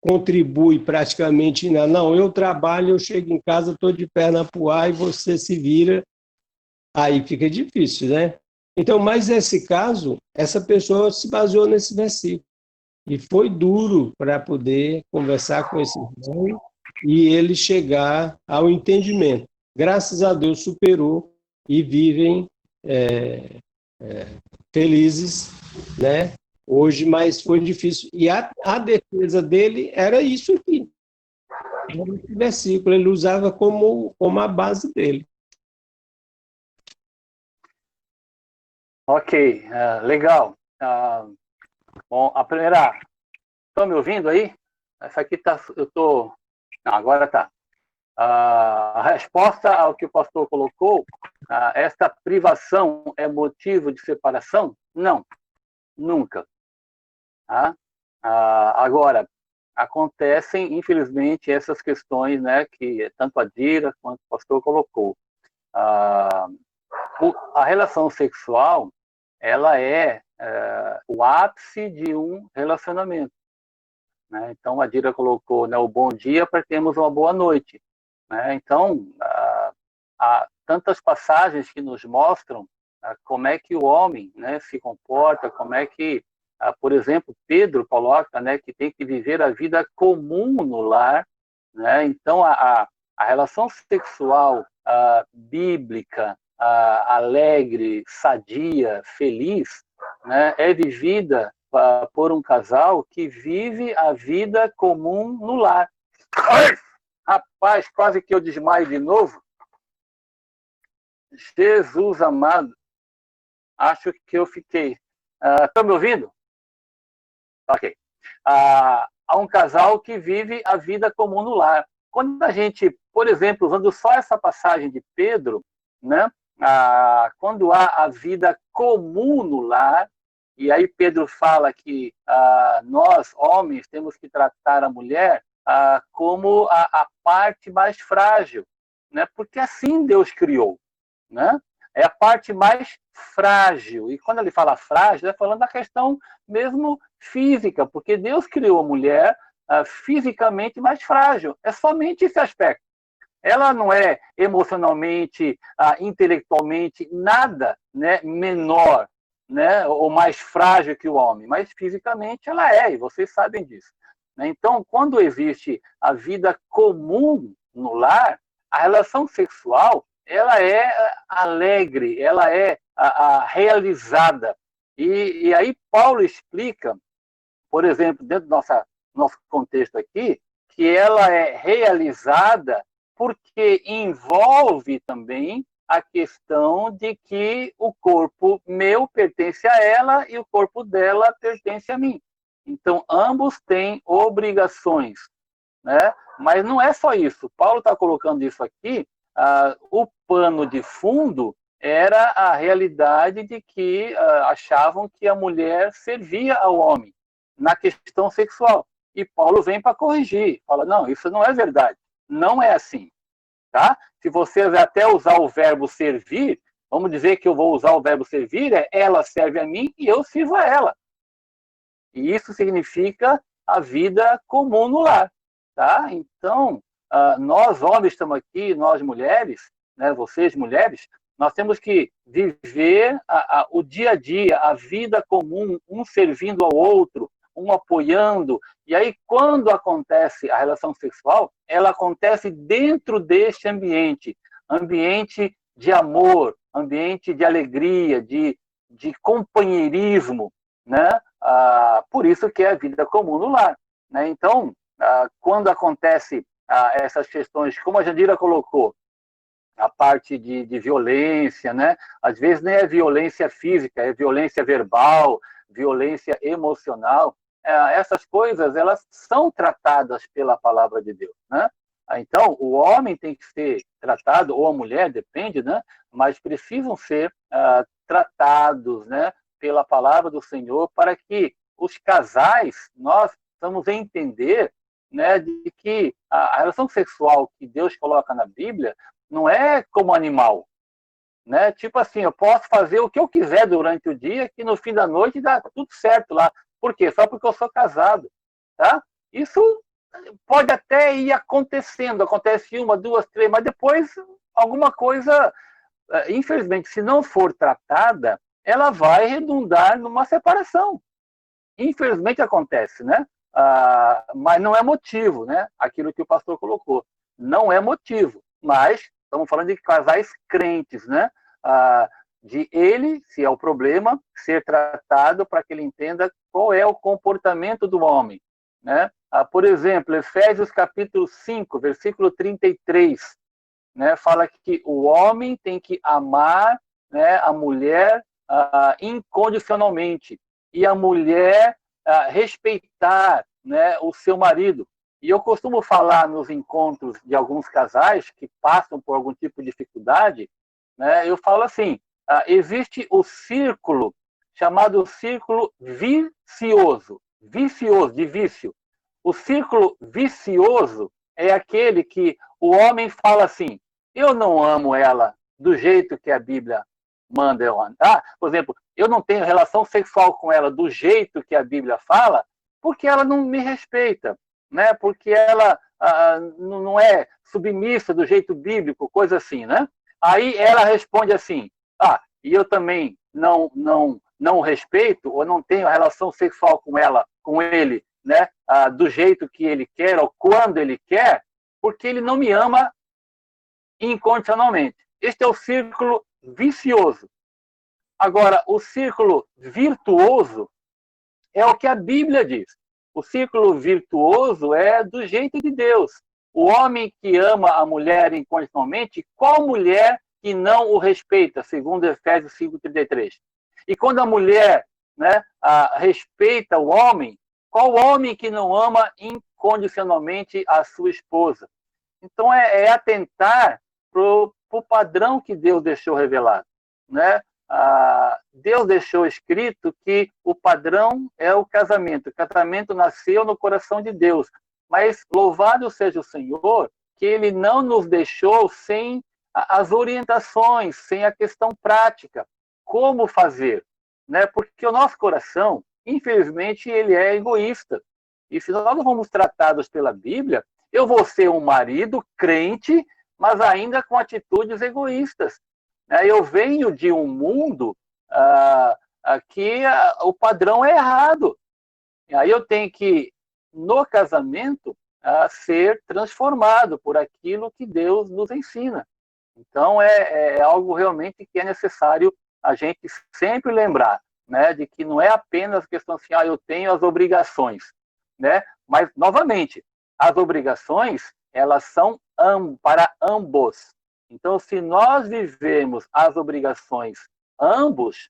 S8: contribui praticamente nada. Não, eu trabalho, eu chego em casa, estou de perna pro ar e você se vira, aí fica difícil, né? Então, mas nesse caso, essa pessoa se baseou nesse versículo e foi duro para poder conversar com esse irmão e ele chegar ao entendimento. Graças a Deus superou e vivem felizes, né? Hoje, mas foi difícil. E a defesa dele era isso aqui. Esse versículo, ele usava como a base dele.
S1: Ok, legal. Bom, a primeira... Estão me ouvindo aí? Essa aqui tá... Eu tô... Não, agora tá. A resposta ao que o pastor colocou, esta privação é motivo de separação? Não, nunca. Agora, acontecem, infelizmente, essas questões, né, que tanto a Dira quanto o pastor colocou. A relação sexual, ela é o ápice de um relacionamento, né? Então, a Dira colocou, né, o bom dia para termos uma boa noite, né? Então, há tantas passagens que nos mostram como é que o homem, né, se comporta, como é que, por exemplo, Pedro coloca, né, que tem que viver a vida comum no lar, né? Então, a relação sexual bíblica, alegre, sadia, feliz, né, é vivida por um casal que vive a vida comum no lar. Ai, rapaz, quase que eu desmaio de novo. Jesus amado, acho que eu fiquei. Estão me ouvindo? Ok. Há um casal que vive a vida comum no lar. Quando a gente, por exemplo, usando só essa passagem de Pedro, né, quando há a vida comum no lar, e aí Pedro fala que nós, homens, temos que tratar a mulher como a parte mais frágil, né, porque assim Deus criou, né? É a parte mais frágil. E quando ele fala frágil, é falando da questão mesmo física, porque Deus criou a mulher fisicamente mais frágil. É somente esse aspecto. Ela não é emocionalmente, intelectualmente, nada, né, menor, né, ou mais frágil que o homem, mas fisicamente ela é, e vocês sabem disso. Então, quando existe a vida comum no lar, a relação sexual ela é alegre, ela é realizada. E aí Paulo explica, por exemplo, dentro do nosso contexto aqui, que ela é realizada porque envolve também a questão de que o corpo meu pertence a ela e o corpo dela pertence a mim. Então, ambos têm obrigações, né? Mas não é só isso. Paulo está colocando isso aqui. O pano de fundo era a realidade de que achavam que a mulher servia ao homem na questão sexual. E Paulo vem para corrigir. Fala, não, isso não é verdade. Não é assim. Tá? Se você até usar o verbo servir, vamos dizer que eu vou usar o verbo servir, ela serve a mim e eu sirvo a ela. E isso significa a vida comum no lar. Tá? Então, nós homens estamos aqui, nós mulheres, né, vocês mulheres, Nós temos que viver o dia a dia, a vida comum, um servindo ao outro, um apoiando. E aí, quando acontece a relação sexual, ela acontece dentro deste ambiente de amor, ambiente de alegria, de companheirismo, né? Por isso que é a vida comum no lar, né? Então, quando acontece essas questões, como a Jandira colocou, a parte de violência, né? Às vezes nem é violência física, é violência verbal, violência emocional. Essas coisas, elas são tratadas pela palavra de Deus, né? Então, o homem tem que ser tratado, ou a mulher, depende, né? Mas precisam ser tratados, né? Pela palavra do Senhor, para que os casais, nós vamos entender, né? De que a relação sexual que Deus coloca na Bíblia não é como animal, né? Tipo assim, eu posso fazer o que eu quiser durante o dia, que no fim da noite dá tudo certo lá. Por quê? Só porque eu sou casado, tá? Isso pode até ir acontecendo, acontece 1, 2, 3, mas depois alguma coisa, infelizmente, se não for tratada, ela vai redundar numa separação. Infelizmente acontece, né? Mas não é motivo, né? Aquilo que o pastor colocou. Não é motivo, mas estamos falando de casais crentes, né? De ele, se é o problema, ser tratado para que ele entenda qual é o comportamento do homem, né? Por exemplo, Efésios capítulo 5, versículo 33, né? Fala que o homem tem que amar, né, a mulher incondicionalmente e a mulher respeitar, né, o seu marido. E eu costumo falar nos encontros de alguns casais que passam por algum tipo de dificuldade, né, eu falo assim, existe o círculo chamado círculo vicioso, de vício. O círculo vicioso é aquele que o homem fala assim, eu não amo ela do jeito que a Bíblia manda eu andar. Por exemplo, eu não tenho relação sexual com ela do jeito que a Bíblia fala, porque ela não me respeita, né? Porque ela não é submissa do jeito bíblico, coisa assim, né? Aí ela responde assim, e eu também não respeito ou não tenho relação sexual com ele, né? Do jeito que ele quer ou quando ele quer, porque ele não me ama incondicionalmente. Este é o círculo vicioso. Agora, o círculo virtuoso é o que a Bíblia diz. O círculo virtuoso é do jeito de Deus. O homem que ama a mulher incondicionalmente, qual mulher que não o respeita, segundo Efésios 5:33? E quando a mulher, né, respeita o homem, qual homem que não ama incondicionalmente a sua esposa? Então, é atentar para o padrão que Deus deixou revelado, né? Deus deixou escrito que o padrão é o casamento. O casamento nasceu no coração de Deus. Mas louvado seja o Senhor, que Ele não nos deixou sem as orientações, sem a questão prática. Como fazer? Né? Porque o nosso coração, infelizmente, ele é egoísta. E se nós não fomos tratados pela Bíblia, eu vou ser um marido crente, mas ainda com atitudes egoístas. Eu venho de um mundo que o padrão é errado. Aí eu tenho que, no casamento, ser transformado por aquilo que Deus nos ensina. Então, é algo realmente que é necessário a gente sempre lembrar, né, de que não é apenas questão assim, eu tenho as obrigações, né? Mas, novamente, as obrigações, elas são para ambos. Então, se nós vivemos as obrigações ambos,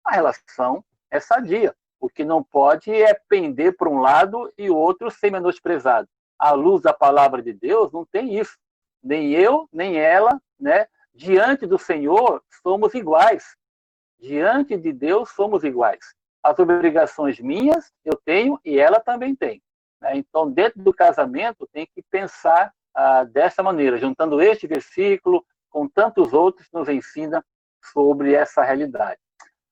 S1: a relação é sadia. O que não pode é pender para um lado e o outro ser menosprezado. À luz da palavra de Deus, não tem isso. Nem eu, nem ela, né? Diante do Senhor, somos iguais. Diante de Deus, somos iguais. As obrigações minhas, eu tenho e ela também tem. Né? Então, dentro do casamento, tem que pensar dessa maneira, juntando este versículo com tantos outros que nos ensina sobre essa realidade.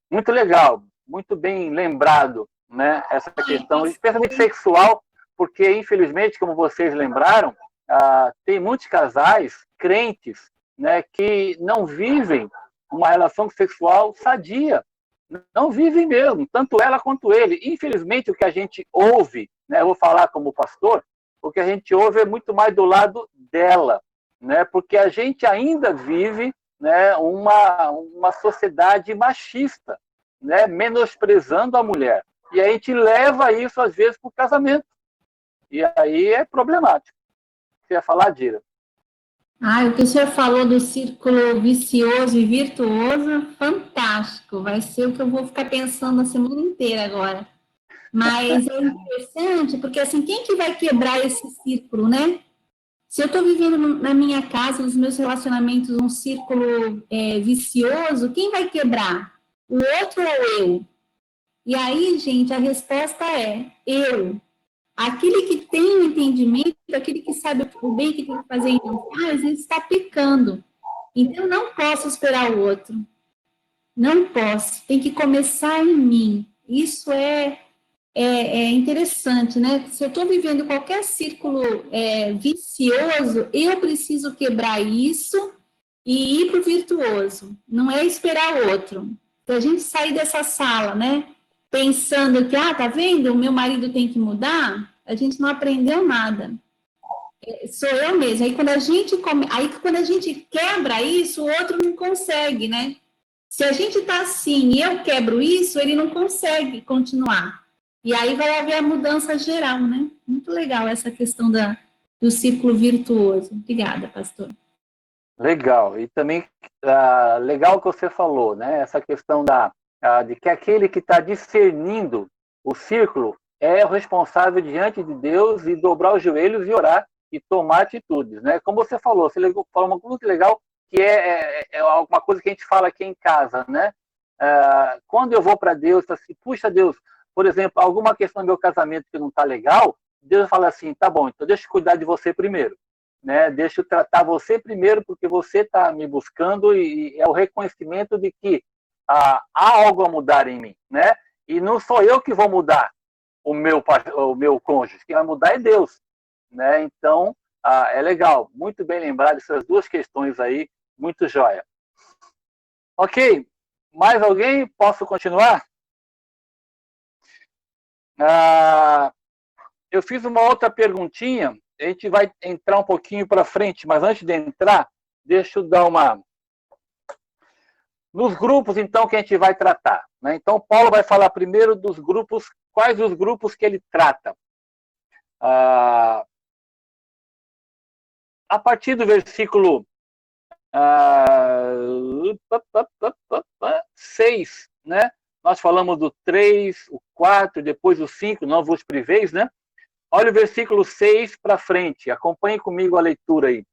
S1: Muito legal, muito bem lembrado, né, essa questão, especialmente sexual, porque, infelizmente, como vocês lembraram, tem muitos casais crentes, né, que não vivem uma relação sexual sadia. Não vivem mesmo, tanto ela quanto ele. Infelizmente, o que a gente ouve, né, eu vou falar como pastor, o que a gente ouve é muito mais do lado dela, né, porque a gente ainda vive, né, uma sociedade machista, né, menosprezando a mulher. E a gente leva isso, às vezes, para o casamento. E aí é problemático. Você ia falar, Dira?
S7: O que o senhor falou do círculo vicioso e virtuoso, fantástico. Vai ser o que eu vou ficar pensando a semana inteira agora. Mas é interessante, porque assim, quem que vai quebrar esse círculo, né? Se eu estou vivendo na minha casa, nos meus relacionamentos, um círculo vicioso, quem vai quebrar? O outro ou eu? E aí, gente, a resposta é eu. Aquele que tem o entendimento, aquele que sabe o bem que tem que fazer, às vezes está pecando. Então, eu não posso esperar o outro. Não posso. Tem que começar em mim. Isso é interessante, né? Se eu estou vivendo qualquer círculo vicioso, eu preciso quebrar isso e ir para o virtuoso. Não é esperar o outro. Para a gente sair dessa sala, né? Pensando que, tá vendo? O meu marido tem que mudar, a gente não aprendeu nada. Sou eu mesma. Aí quando a gente quebra isso, o outro não consegue, né? Se a gente está assim e eu quebro isso, ele não consegue continuar. E aí vai haver a mudança geral, né? Muito legal essa questão do círculo virtuoso. Obrigada, pastor.
S1: Legal. E também, legal o que você falou, né? Essa questão de que aquele que está discernindo o círculo é o responsável diante de Deus e dobrar os joelhos e orar e tomar atitudes, né? Como você falou uma coisa muito legal, que é uma coisa que a gente fala aqui em casa, né? Quando eu vou para Deus, assim, puxa Deus, por exemplo, alguma questão do meu casamento que não está legal, Deus fala assim, tá bom, então deixa eu cuidar de você primeiro, né? Deixa eu tratar você primeiro, porque você está me buscando e é o reconhecimento de que há algo a mudar em mim, né? E não sou eu que vou mudar o meu cônjuge, quem vai mudar é Deus, né? Então, é legal, muito bem lembrado essas duas questões aí, muito joia. Ok, mais alguém? Posso continuar? Eu fiz uma outra perguntinha, a gente vai entrar um pouquinho para frente, mas antes de entrar, deixa eu dar uma... Nos grupos, então, que a gente vai tratar, né? Então, Paulo vai falar primeiro dos grupos, quais os grupos que ele trata. A partir do versículo 6, né? Nós falamos do 3, o 4, depois o 5, não vos priveis, né? Olha o versículo 6 para frente, acompanhe comigo a leitura aí.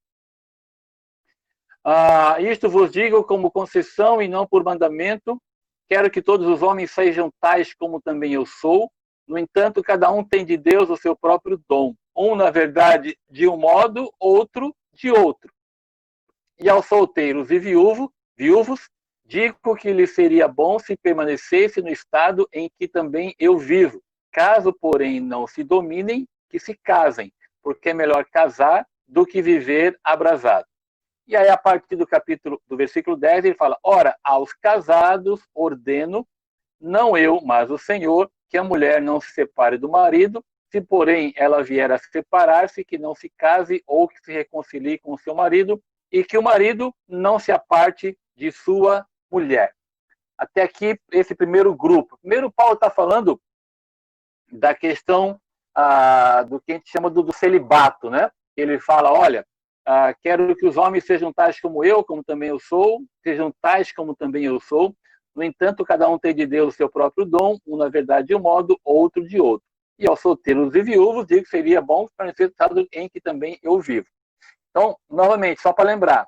S1: Isto vos digo como concessão e não por mandamento, quero que todos os homens sejam tais como também eu sou, no entanto, cada um tem de Deus o seu próprio dom, um, na verdade, de um modo, outro de outro. E aos solteiros e viúvos, digo que lhes seria bom se permanecesse no estado em que também eu vivo. Caso, porém, não se dominem, que se casem, porque é melhor casar do que viver abrasado. E aí, a partir do versículo 10, ele fala, ora, aos casados ordeno, não eu, mas o Senhor, que a mulher não se separe do marido, se, porém, ela vier a separar-se, que não se case ou que se reconcilie com o seu marido, e que o marido não se aparte de sua mulher. Até aqui, esse primeiro grupo. Primeiro, Paulo está falando da questão do que a gente chama do celibato, né? Ele fala, olha, quero que os homens sejam tais como eu, como também eu sou, sejam tais como também eu sou. No entanto, cada um tem de Deus o seu próprio dom, um na verdade de um modo, outro de outro. E aos solteiros e viúvos, digo que seria bom permanecer no estado em que também eu vivo. Então, novamente, só para lembrar,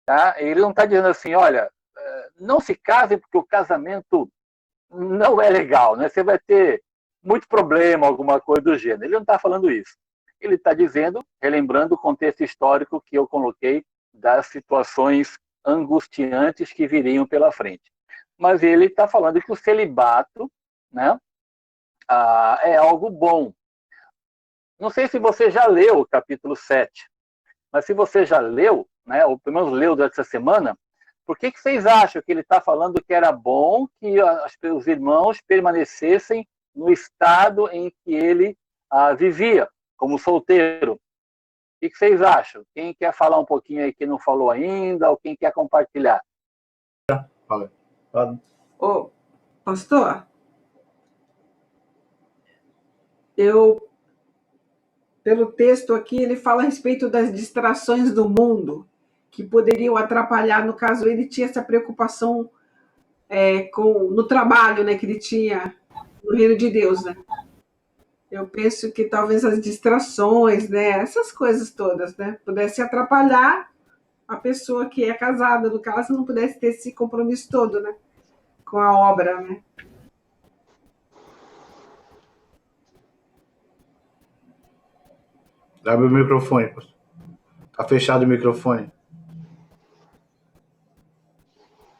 S1: tá? Ele não está dizendo assim, olha, não se casem porque o casamento não é legal, né? Você vai ter muito problema, alguma coisa do gênero. Ele não está falando isso. Ele está dizendo, relembrando o contexto histórico que eu coloquei das situações angustiantes que viriam pela frente. Mas ele está falando que o celibato, né, é algo bom. Não sei se você já leu o capítulo 7, mas se você já leu, né, ou pelo menos leu durante essa semana, por que vocês acham que ele está falando que era bom que os irmãos permanecessem no estado em que ele vivia, como solteiro? O que vocês acham? Quem quer falar um pouquinho aí que não falou ainda, ou quem quer compartilhar?
S6: Fala.
S4: Ô, pastor, pelo texto aqui, ele fala a respeito das distrações do mundo que poderiam atrapalhar, no caso, ele tinha essa preocupação no trabalho, né, que ele tinha no reino de Deus, né? Eu penso que talvez as distrações, né, essas coisas todas, né, pudessem atrapalhar a pessoa que é casada, no caso, não pudesse ter esse compromisso todo, né, com a obra, né?
S6: Abre o microfone, pastor. Tá fechado o microfone.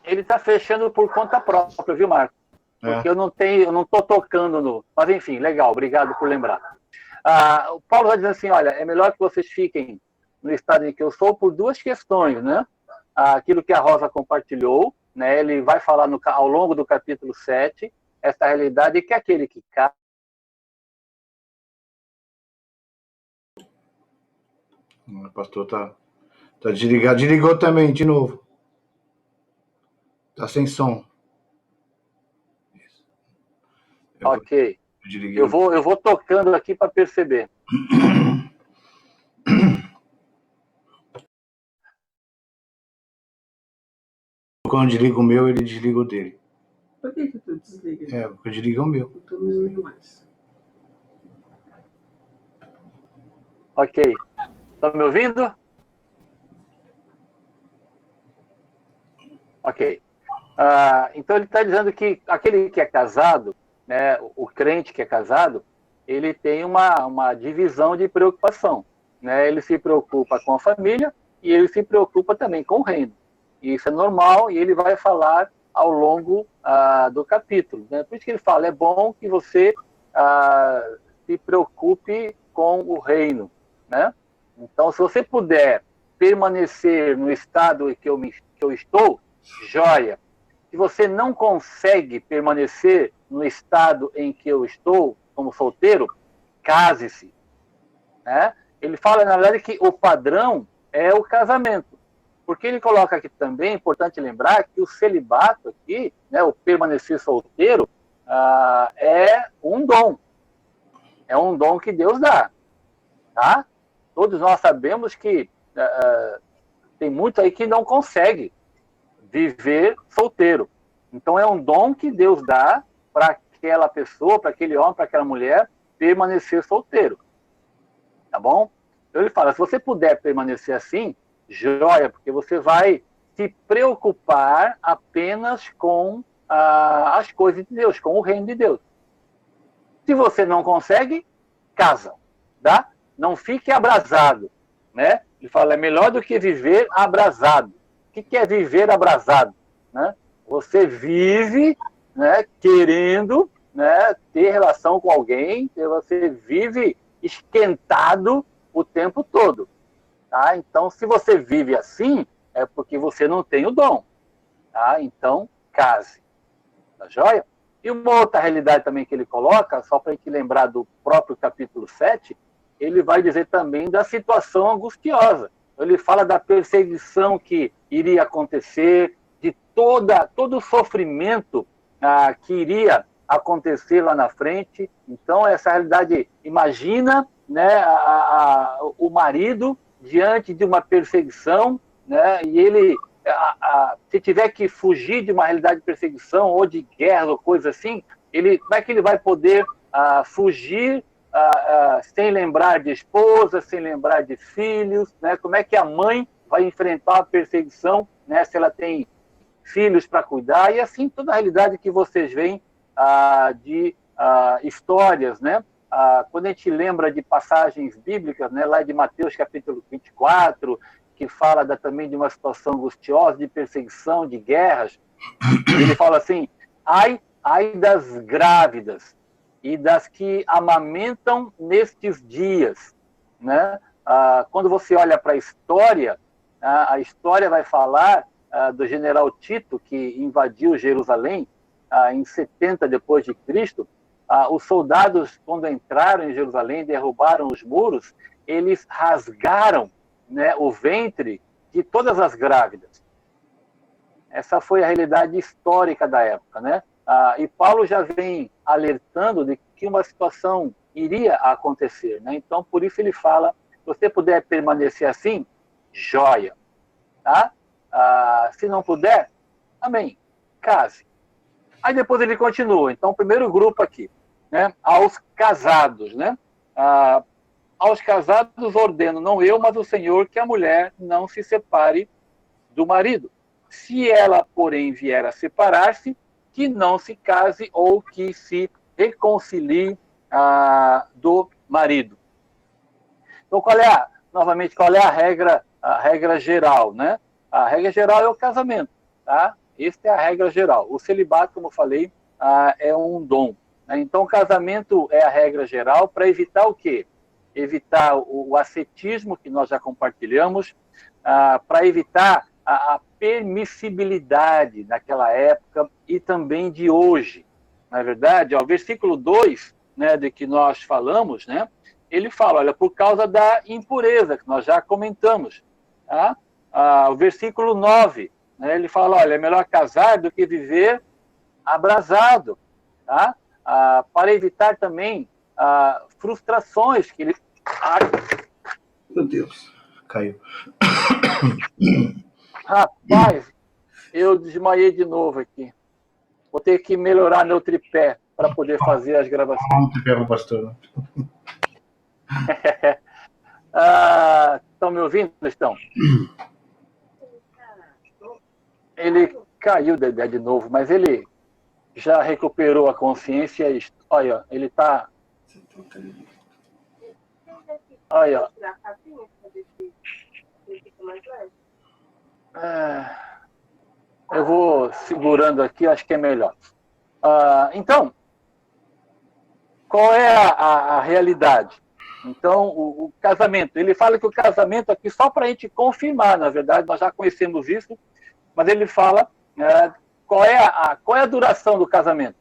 S1: Ele está fechando por conta própria, viu, Marco? Porque eu não estou tocando no... Mas, enfim, legal, obrigado por lembrar. O Paulo vai dizer assim, olha, é melhor que vocês fiquem no estado em que eu sou por duas questões, né? Aquilo que a Rosa compartilhou, né? Ele vai falar ao longo do capítulo 7, essa realidade que aquele que cai...
S6: O pastor tá desligado. Desligou também, de novo. Tá sem som.
S1: Ok. Eu vou tocando aqui para perceber.
S6: Quando eu desligo o meu, ele desliga o dele.
S4: Por que tu desliga?
S6: Porque eu desligo o meu.
S4: Eu não desligo mais.
S1: Ok. Estão me ouvindo? Ok. Então ele está dizendo que aquele que é casado, né, o crente que é casado, ele tem uma divisão de preocupação, né? Ele se preocupa com a família e ele se preocupa também com o reino. E isso é normal e ele vai falar ao longo do capítulo, né? Por isso que ele fala, é bom que você se preocupe com o reino, né? Então, se você puder permanecer no estado em que eu estou, joia. Se você não consegue permanecer no estado em que eu estou, como solteiro, case-se, né? Ele fala, na verdade, que o padrão é o casamento. Porque ele coloca aqui também, é importante lembrar, que o celibato aqui, né, o permanecer solteiro, é um dom. É um dom que Deus dá. Tá? Todos nós sabemos que tem muito aí que não consegue viver solteiro. Então é um dom que Deus dá para aquela pessoa, para aquele homem, para aquela mulher permanecer solteiro. Tá bom? Então ele fala, se você puder permanecer assim, joia, porque você vai se preocupar apenas com as coisas de Deus, com o reino de Deus. Se você não consegue, casa, tá? Não fique abrasado, né? Ele fala, é melhor do que viver abrasado. O que é viver abrasado? Né? Você vive, né, querendo, né, ter relação com alguém, você vive esquentado o tempo todo. Tá? Então, se você vive assim, é porque você não tem o dom. Tá? Então, case. Tá joia? E uma outra realidade também que ele coloca, só para a gente lembrar do próprio capítulo 7, ele vai dizer também da situação angustiosa. Ele fala da perseguição que iria acontecer, de todo o sofrimento que iria acontecer lá na frente. Então, essa realidade, imagina, né, o marido diante de uma perseguição, né, e ele, se tiver que fugir de uma realidade de perseguição ou de guerra ou coisa assim, como é que ele vai poder fugir sem lembrar de esposa, sem lembrar de filhos, né? Como é que a mãe vai enfrentar a perseguição, né, se ela tem filhos para cuidar? E assim, toda a realidade que vocês veem de histórias, né? Quando a gente lembra de passagens bíblicas, né, lá de Mateus capítulo 24, que fala também de uma situação angustiosa, de perseguição, de guerras, ele fala assim, ai das grávidas e das que amamentam nestes dias, né? Quando você olha para a história, A história vai falar do general Tito, que invadiu Jerusalém em 70 depois de Cristo. Os soldados, quando entraram em Jerusalém, derrubaram os muros, eles rasgaram, né, o ventre de todas as grávidas. Essa foi a realidade histórica da época, né? E Paulo já vem alertando de que uma situação iria acontecer, né? Então, por isso ele fala, se você puder permanecer assim, joia, tá? Se não puder, amém, case. Aí depois ele continua. Então, o primeiro grupo aqui, né? Aos casados, né? Aos casados ordeno, não eu, mas o Senhor, que a mulher não se separe do marido. Se ela, porém, vier a separar-se, que não se case ou que se reconcilie do marido. Então, novamente, qual é a regra geral, né? A regra geral é o casamento, tá? Esta é a regra geral. O celibato, como eu falei, é um dom, né? Então, o casamento é a regra geral para evitar o quê? Evitar o ascetismo, que nós já compartilhamos, para evitar a permissibilidade naquela época e também de hoje. Na verdade, o versículo 2, né, de que nós falamos, né, ele fala, olha, por causa da impureza, que nós já comentamos. Tá? O versículo 9, né, ele fala, olha, é melhor casar do que viver abrasado. Tá? Para evitar também frustrações que ele...
S6: Meu Deus, caiu.
S1: Rapaz, eu desmaiei de novo aqui. Vou ter que melhorar meu tripé para poder fazer as gravações.
S6: Não tripé para o pastor.
S1: Estão me ouvindo? Estão? Ele caiu de novo, mas ele já recuperou a consciência. Olha, ele está... Olha. Eu vou segurando aqui, acho que é melhor. Então, qual é a realidade? Então, o casamento, ele fala que o casamento aqui, só para a gente confirmar, na verdade, nós já conhecemos isso, mas ele fala qual é a duração do casamento.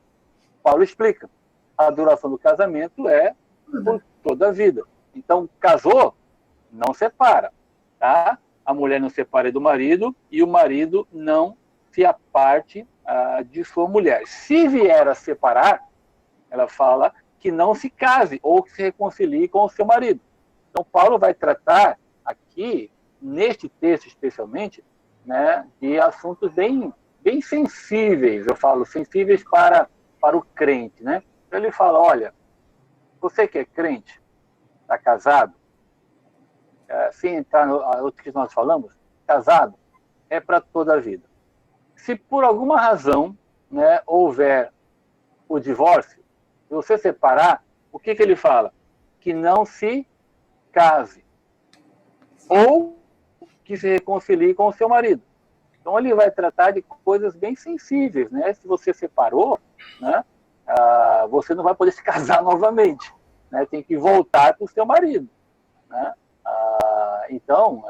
S1: Paulo explica. A duração do casamento é por toda a vida. Então, casou, não separa, tá? A mulher não separa do marido e o marido não se aparte de sua mulher. Se vier a separar, ela fala que não se case ou que se reconcilie com o seu marido. Então, Paulo vai tratar aqui, neste texto especialmente, né, de assuntos bem sensíveis, eu falo, sensíveis para o crente, né? Então, ele fala, olha, você que é crente, está casado, sem entrar no outro que nós falamos, casado é para toda a vida. Se por alguma razão, né, houver o divórcio, se você separar, o que ele fala? Que não se case ou que se reconcilie com o seu marido. Então ele vai tratar de coisas bem sensíveis, né? Se você separou, né, você não vai poder se casar novamente, né? Tem que voltar para o seu marido, né? Então,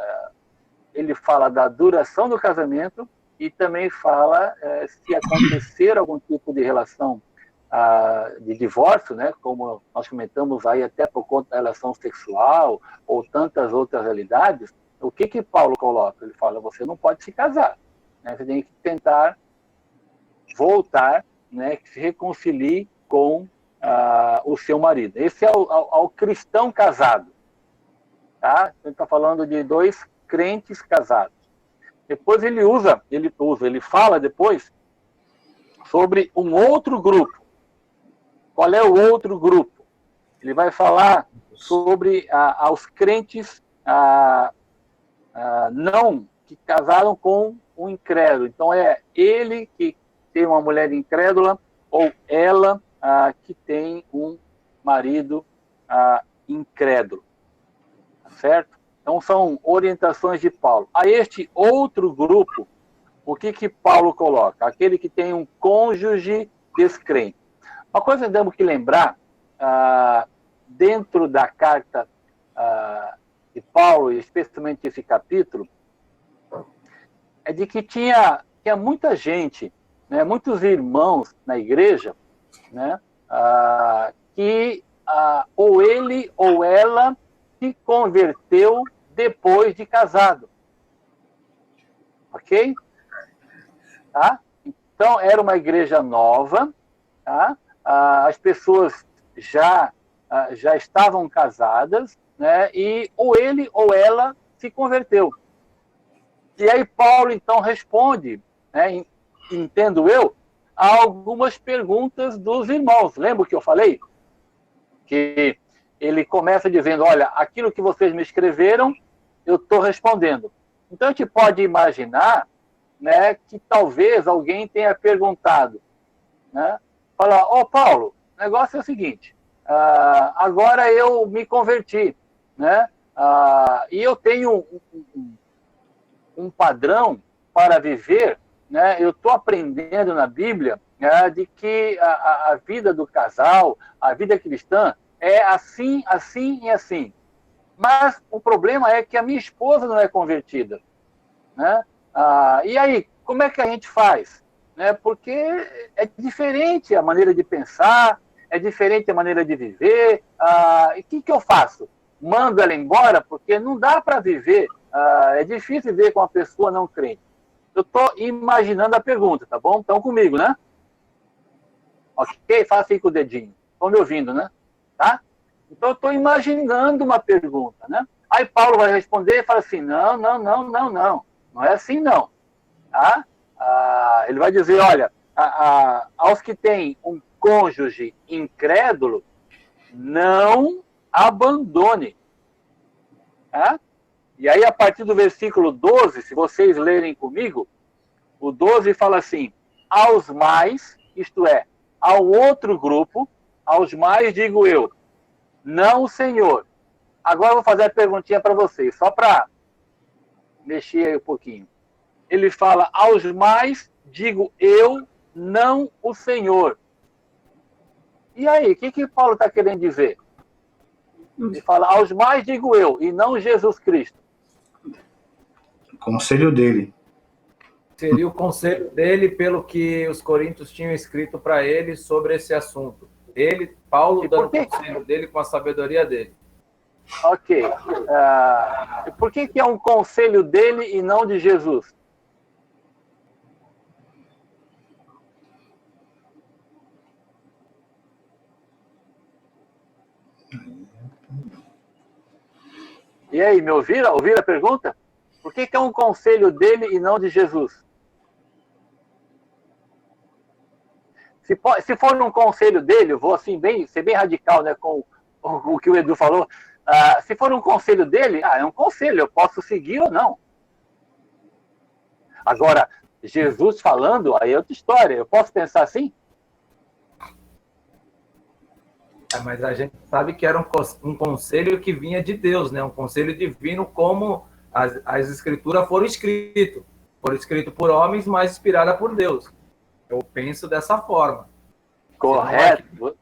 S1: ele fala da duração do casamento e também fala se acontecer algum tipo de relação de divórcio, né, como nós comentamos aí, até por conta da relação sexual ou tantas outras realidades, o que Paulo coloca? Ele fala, você não pode se casar, né, você tem que tentar voltar, né, que se reconcilie com o seu marido. Esse é o cristão casado. Tá? A gente está falando de dois crentes casados. Depois ele fala depois sobre um outro grupo. Qual é o outro grupo? Ele vai falar sobre aos crentes não que casaram com um incrédulo. Então é ele que tem uma mulher incrédula ou ela que tem um marido incrédulo. Certo? Então, são orientações de Paulo. A este outro grupo, o que Paulo coloca? Aquele que tem um cônjuge descrente. Uma coisa que temos que lembrar, dentro da carta de Paulo, especialmente esse capítulo, é de que tinha muita gente, né, muitos irmãos na igreja, né, que ou ele ou ela se converteu depois de casado. Ok? Tá? Então, era uma igreja nova, tá? As pessoas já estavam casadas, né? E ou ele ou ela se converteu. E aí Paulo, então, responde, né, entendo eu, a algumas perguntas dos irmãos. Lembra o que eu falei? Que ele começa dizendo, olha, aquilo que vocês me escreveram, eu estou respondendo. Então, a gente pode imaginar, né, que talvez alguém tenha perguntado, né, falar, Paulo, o negócio é o seguinte, agora eu me converti, né, e eu tenho um padrão para viver, né, eu estou aprendendo na Bíblia, né, de que a vida do casal, a vida cristã, é assim, assim e assim. Mas o problema é que a minha esposa não é convertida, né? E aí, como é que a gente faz? Né? Porque é diferente a maneira de pensar, é diferente a maneira de viver. E o que eu faço? Mando ela embora? Porque não dá para viver. É difícil viver com uma pessoa não crente. Eu estou imaginando a pergunta, tá bom? Estão comigo, né? Ok? Faça aí com o dedinho. Estão me ouvindo, né? Tá? Então, eu estou imaginando uma pergunta, né? Aí Paulo vai responder e fala assim, não. Não é assim, não. Tá? Ele vai dizer, olha, aos que têm um cônjuge incrédulo, não abandone. Tá? E aí, a partir do versículo 12, se vocês lerem comigo, o 12 fala assim, aos mais, isto é, ao outro grupo, aos mais digo eu, não, Senhor. Agora eu vou fazer a perguntinha para vocês, só para mexer aí um pouquinho. Ele fala, aos mais digo eu, não o Senhor. E aí, o que Paulo está querendo dizer? Ele fala, aos mais digo eu, e não Jesus Cristo.
S6: Conselho dele.
S5: Seria o conselho dele pelo que os coríntios tinham escrito para ele sobre esse assunto. Paulo, dando o conselho dele com a sabedoria dele.
S1: Ok. Por que é um conselho dele e não de Jesus? E aí, me ouviram? Ouviram a pergunta? Por que é um conselho dele e não de Jesus? Se for um conselho dele, eu vou assim, ser bem radical, né, com o que o Edu falou. Se for um conselho dele, é um conselho, eu posso seguir ou não. Agora, Jesus falando, aí é outra história. Eu posso pensar assim?
S5: Mas a gente sabe que era um conselho que vinha de Deus, né? Um conselho divino, como as escrituras foram escritas. Foram escritas por homens, mas inspiradas por Deus. Eu penso dessa forma.
S1: Correto.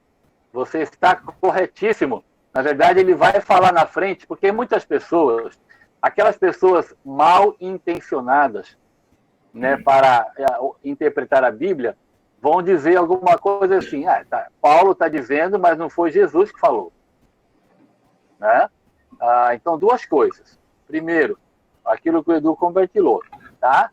S1: Você está corretíssimo. Na verdade, ele vai falar na frente, porque muitas pessoas, aquelas pessoas mal intencionadas, né, para interpretar a Bíblia, vão dizer alguma coisa assim, Paulo está dizendo, mas não foi Jesus que falou. Né? Então, duas coisas. Primeiro, aquilo que o Edu compartilhou. Tá?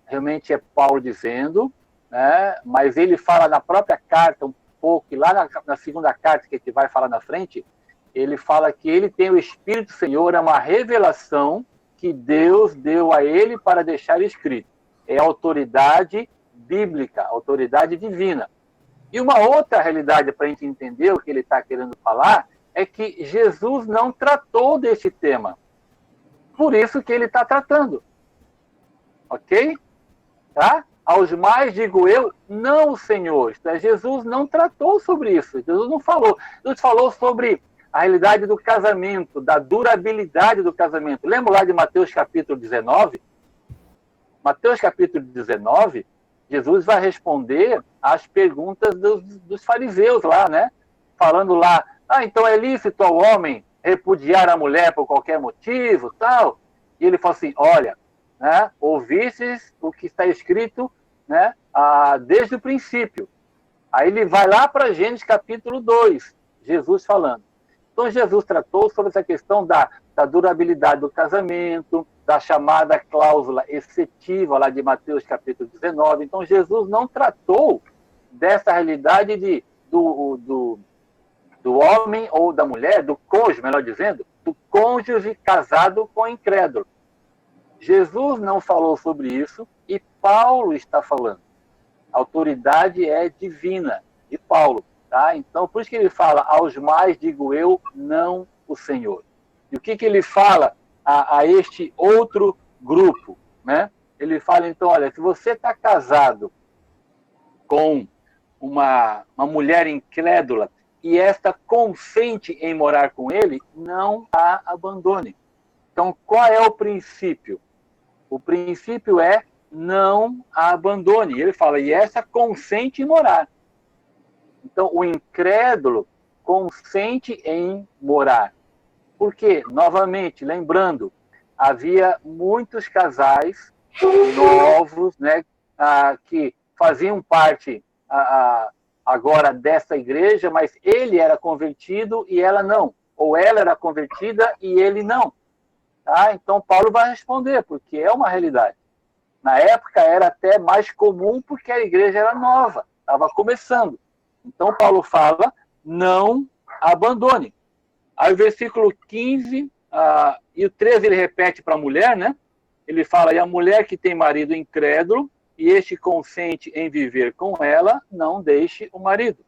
S1: Realmente é Paulo dizendo, né, mas ele fala na própria carta um pouco, e lá na segunda carta que a gente vai falar na frente, ele fala que ele tem o Espírito do Senhor, é uma revelação que Deus deu a ele para deixar escrito. É autoridade bíblica, autoridade divina. E uma outra realidade para a gente entender o que ele está querendo falar é que Jesus não tratou desse tema. Por isso que ele está tratando. Ok? Tá? Aos mais digo eu, não o Senhor. Jesus não tratou sobre isso. Jesus não falou. Jesus falou sobre a realidade do casamento, da durabilidade do casamento. Lembra lá de Mateus capítulo 19? Mateus capítulo 19, Jesus vai responder às perguntas dos fariseus lá, né? Falando lá, então é lícito ao homem repudiar a mulher por qualquer motivo, tal. E ele fala assim, olha, né, ouvistes o que está escrito, né, desde o princípio. Aí ele vai lá para Gênesis capítulo 2, Jesus falando. Então, Jesus tratou sobre essa questão da durabilidade do casamento, da chamada cláusula excetiva lá de Mateus capítulo 19. Então, Jesus não tratou dessa realidade do homem ou da mulher, do cônjuge, melhor dizendo, do cônjuge casado com incrédulo. Jesus não falou sobre isso e Paulo está falando. A autoridade é divina de Paulo. Tá? Então, por isso que ele fala, aos mais digo eu, não o Senhor. E o que ele fala a este outro grupo? Né? Ele fala, então, olha, se você está casado com uma mulher incrédula e esta consente em morar com ele, não a abandone. Então, qual é o princípio? O princípio é não a abandone. Ele fala, e essa consente em morar. Então, o incrédulo consente em morar. Por quê? Novamente, lembrando, havia muitos casais novos, né, que faziam parte agora dessa igreja, mas ele era convertido e ela não. Ou ela era convertida e ele não. Tá? Então, Paulo vai responder, porque é uma realidade. Na época, era até mais comum, porque a igreja era nova, estava começando. Então, Paulo fala, não abandone. Aí o versículo 15 e o 13 ele repete para a mulher, né? Ele fala, e a mulher que tem marido incrédulo, e este consente em viver com ela, não deixe o marido.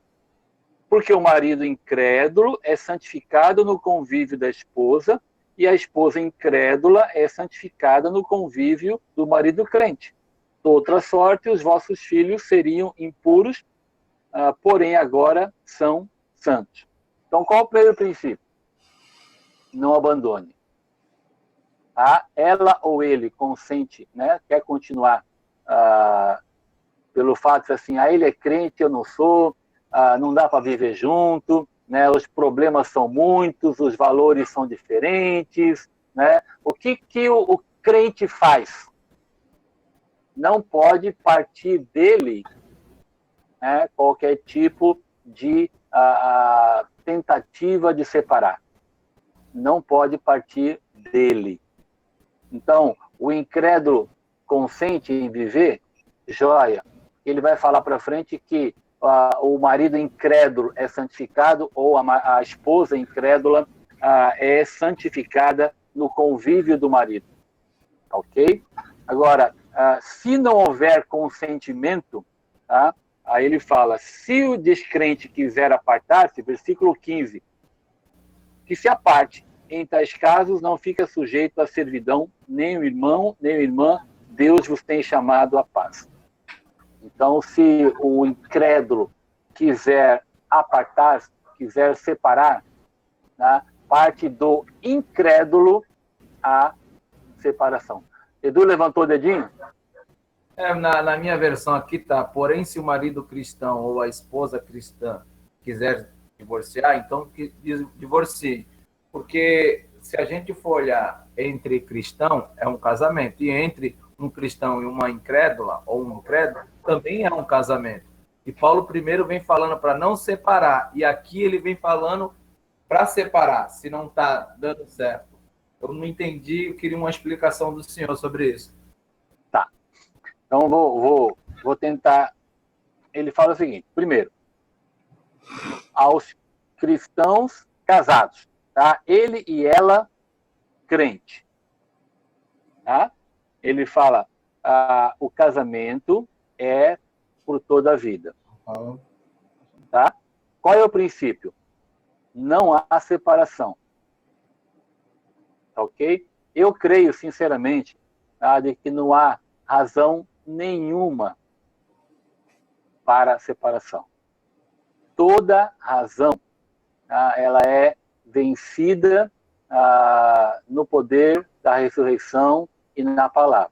S1: Porque o marido incrédulo é santificado no convívio da esposa, e a esposa incrédula é santificada no convívio do marido crente. De outra sorte, os vossos filhos seriam impuros, porém agora são santos. Então, qual é o primeiro princípio? Não abandone. Ela ou ele consente, né, quer continuar pelo fato de assim, ele é crente, eu não sou, não dá para viver junto, né, os problemas são muitos, os valores são diferentes, né? O que o crente faz? Não pode partir dele, né, qualquer tipo de tentativa de separar. Não pode partir dele. Então, o incrédulo consente em viver, joia. Ele vai falar para frente que o marido incrédulo é santificado ou a esposa incrédula é santificada no convívio do marido. Ok? Agora, se não houver consentimento, tá? Aí ele fala, se o descrente quiser apartar-se, versículo 15, que se aparte. Em tais casos não fica sujeito à servidão, nem o irmão, nem a irmã, Deus vos tem chamado à paz. Então, se o incrédulo quiser apartar, quiser separar, né, parte do incrédulo a separação. Edu levantou o dedinho?
S5: Na minha versão aqui tá, porém, se o marido cristão ou a esposa cristã quiser divorciar, então que divorcie. Porque se a gente for olhar entre cristão, é um casamento, e entre um cristão e uma incrédula, ou um incrédulo, também é um casamento. E Paulo primeiro vem falando para não separar, e aqui ele vem falando para separar, se não está dando certo. Eu não entendi, eu queria uma explicação do senhor sobre isso.
S1: Tá. Então, vou tentar. Ele fala o seguinte, primeiro, aos cristãos casados, tá? Ele e ela, crente. Tá? Ele fala, o casamento é por toda a vida. Tá? Qual é o princípio? Não há separação. Ok? Eu creio, sinceramente, de que não há razão nenhuma para a separação. Toda razão, ela é vencida no poder da ressurreição e na palavra.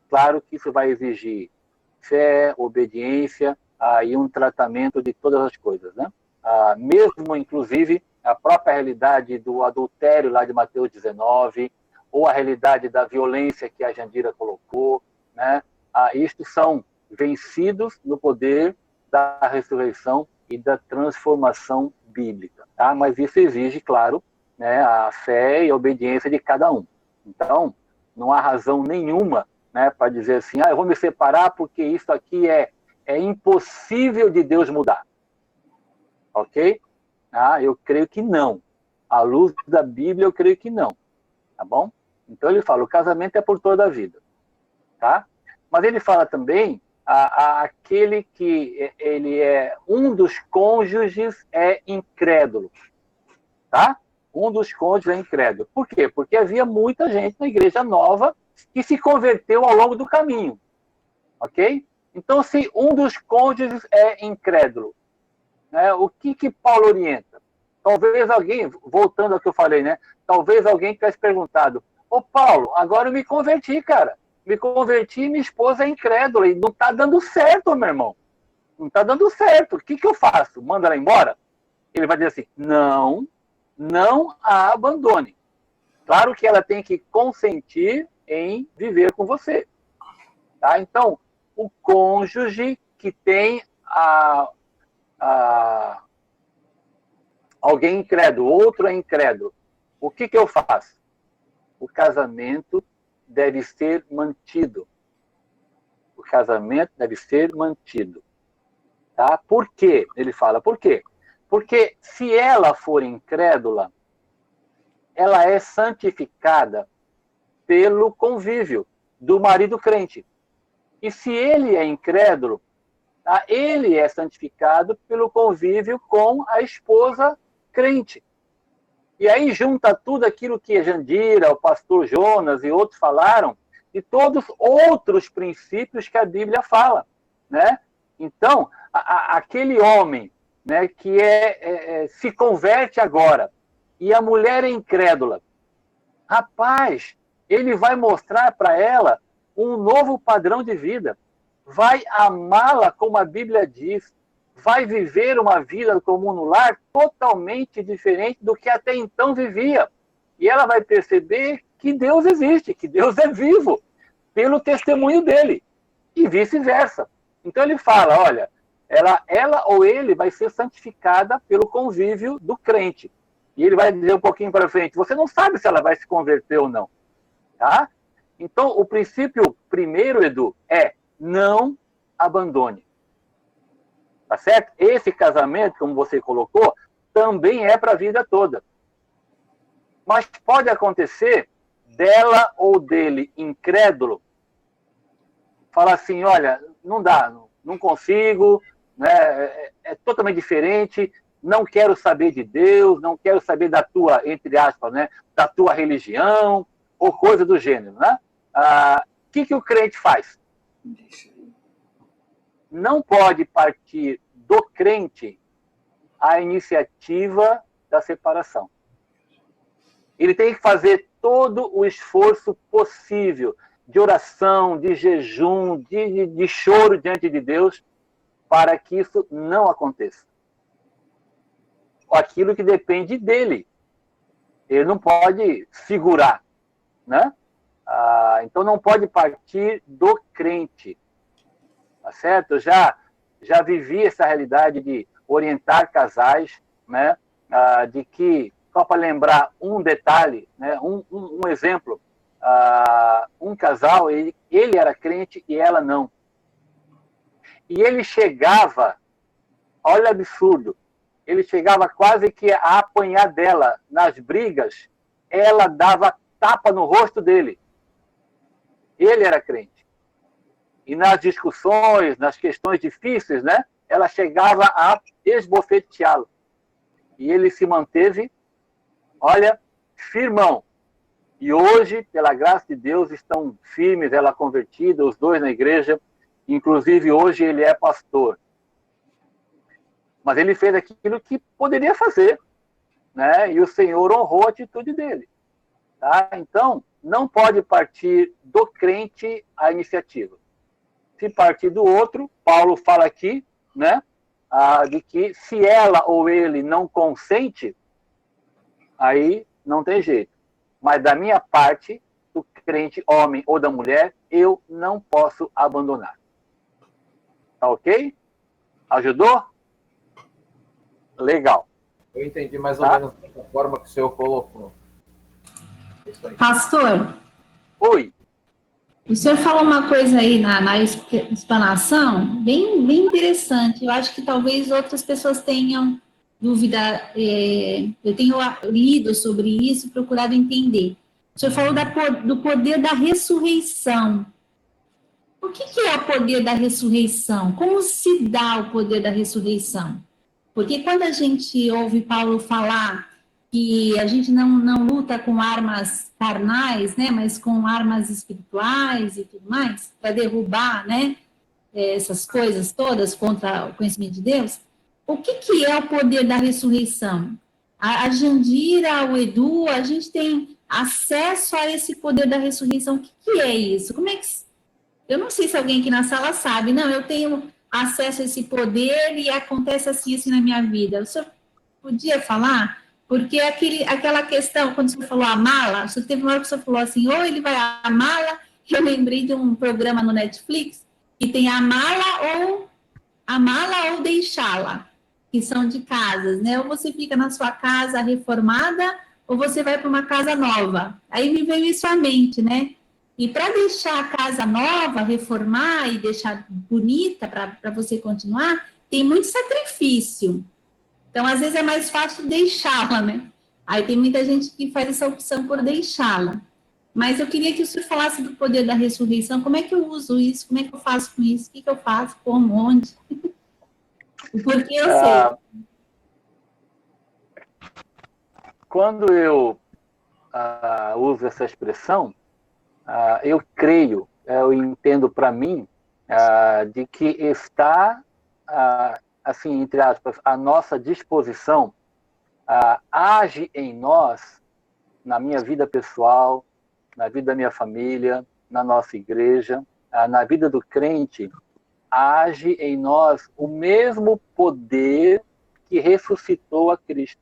S1: Claro que isso vai exigir fé, obediência e um tratamento de todas as coisas, né? Mesmo, inclusive, a própria realidade do adultério lá de Mateus 19, ou a realidade da violência que a Jandira colocou, né? Isto são vencidos no poder da ressurreição e da transformação bíblica, tá? Mas isso exige, claro, né, a fé e a obediência de cada um. Então, não há razão nenhuma, né, para dizer assim, eu vou me separar porque isso aqui é impossível de Deus mudar. Ok? Eu creio que não. À luz da Bíblia, eu creio que não. Tá bom? Então ele fala, o casamento é por toda a vida. Tá? Mas ele fala também, aquele que ele é um dos cônjuges é incrédulo. Tá? Um dos cônjuges é incrédulo. Por quê? Porque havia muita gente na igreja nova que se converteu ao longo do caminho. Ok? Então, se um dos cônjuges é incrédulo, né, o que Paulo orienta? Talvez alguém, voltando ao que eu falei, né? Talvez alguém tivesse perguntado, Paulo, agora eu me converti, cara. Me converti e minha esposa é incrédula e não está dando certo, meu irmão. Não está dando certo. O que eu faço? Manda ela embora? Ele vai dizer assim, não a abandone. Claro que ela tem que consentir em viver com você. Tá? Então, o cônjuge que tem alguém incrédulo, outro é incrédulo, o que eu faço? O casamento deve ser mantido. O casamento deve ser mantido. Tá? Por quê? Ele fala, por quê? Porque se ela for incrédula, ela é santificada pelo convívio do marido crente. E se ele é incrédulo, ele é santificado pelo convívio com a esposa crente. E aí junta tudo aquilo que a Jandira, o pastor Jonas e outros falaram, e todos outros princípios que a Bíblia fala, né? Então, aquele homem, né, que se converte agora, e a mulher é incrédula, rapaz, ele vai mostrar para ela um novo padrão de vida, vai amá-la como a Bíblia diz, vai viver uma vida comum no lar totalmente diferente do que até então vivia. E ela vai perceber que Deus existe, que Deus é vivo, pelo testemunho dele, e vice-versa. Então ele fala, olha, ela ou ele vai ser santificada pelo convívio do crente. E ele vai dizer um pouquinho para frente, você não sabe se ela vai se converter ou não. Tá? Então, o princípio primeiro, Edu, é não abandone. Tá certo? Esse casamento, como você colocou, também é para a vida toda. Mas pode acontecer dela ou dele incrédulo falar assim, olha, não dá, não consigo, né, é totalmente diferente, não quero saber de Deus, não quero saber da tua, entre aspas, né, da tua religião, ou coisa do gênero, né? O que o crente faz? Não pode partir do crente a iniciativa da separação. Ele tem que fazer todo o esforço possível de oração, de jejum, de choro diante de Deus, para que isso não aconteça. Aquilo que depende dele. Ele não pode segurar, né? Então não pode partir do crente. Tá certo? Eu já vivi essa realidade de orientar casais, né? De que, só para lembrar um detalhe, né? um exemplo, um casal, ele era crente e ela não. E ele chegava, olha o absurdo, ele chegava quase que a apanhar dela nas brigas, ela dava tapa no rosto dele. Ele era crente. E nas discussões, nas questões difíceis, né, ela chegava a esbofeteá-lo. E ele se manteve, olha, firmão. E hoje, pela graça de Deus, estão firmes, ela convertida, os dois na igreja. Inclusive, hoje ele é pastor. Mas ele fez aquilo que poderia fazer, né? E o Senhor honrou a atitude dele. Tá? Então, não pode partir do crente a iniciativa. Se partir do outro, Paulo fala aqui, né? De que se ela ou ele não consente, aí não tem jeito. Mas da minha parte, do crente homem ou da mulher, eu não posso abandonar. Tá ok? Ajudou? Legal.
S5: Eu entendi mais ou menos da forma que o senhor colocou.
S7: Pastor,
S1: Oi.
S7: o senhor falou uma coisa aí na explanação bem interessante. Eu acho que talvez outras pessoas tenham dúvida. Eu tenho lido sobre isso, procurado entender. O senhor falou do poder da ressurreição. O que é o poder da ressurreição? Como se dá o poder da ressurreição? Porque quando a gente ouve Paulo falar que a gente não luta com armas carnais, né, mas com armas espirituais e tudo mais, para derrubar, né, essas coisas todas contra o conhecimento de Deus, o que é o poder da ressurreição? A Jandira, o Edu, a gente tem acesso a esse poder da ressurreição. O que é isso? Como é que... Eu não sei se alguém aqui na sala sabe. Não, eu tenho acesso a esse poder e acontece assim na minha vida. O senhor podia falar? Porque aquela questão, quando você falou a mala, você teve uma hora que você falou assim, ou ele vai a mala, eu lembrei de um programa no Netflix, que tem a mala ou deixá-la, que são de casas, né? Ou você fica na sua casa reformada, ou você vai para uma casa nova. Aí me veio isso à mente, né? E para deixar a casa nova, reformar e deixar bonita para você continuar, tem muito sacrifício. Então, às vezes é mais fácil deixá-la, né? Aí tem muita gente que faz essa opção por deixá-la. Mas eu queria que o senhor falasse do poder da ressurreição. Como é que eu uso isso? Como é que eu faço com isso? O que eu faço? Como? Onde? Porque eu sei.
S1: Quando eu uso essa expressão, eu creio, eu entendo para mim, de que está, assim, entre aspas, à nossa disposição, age em nós, na minha vida pessoal, na vida da minha família, na nossa igreja, na vida do crente, age em nós o mesmo poder que ressuscitou a Cristo.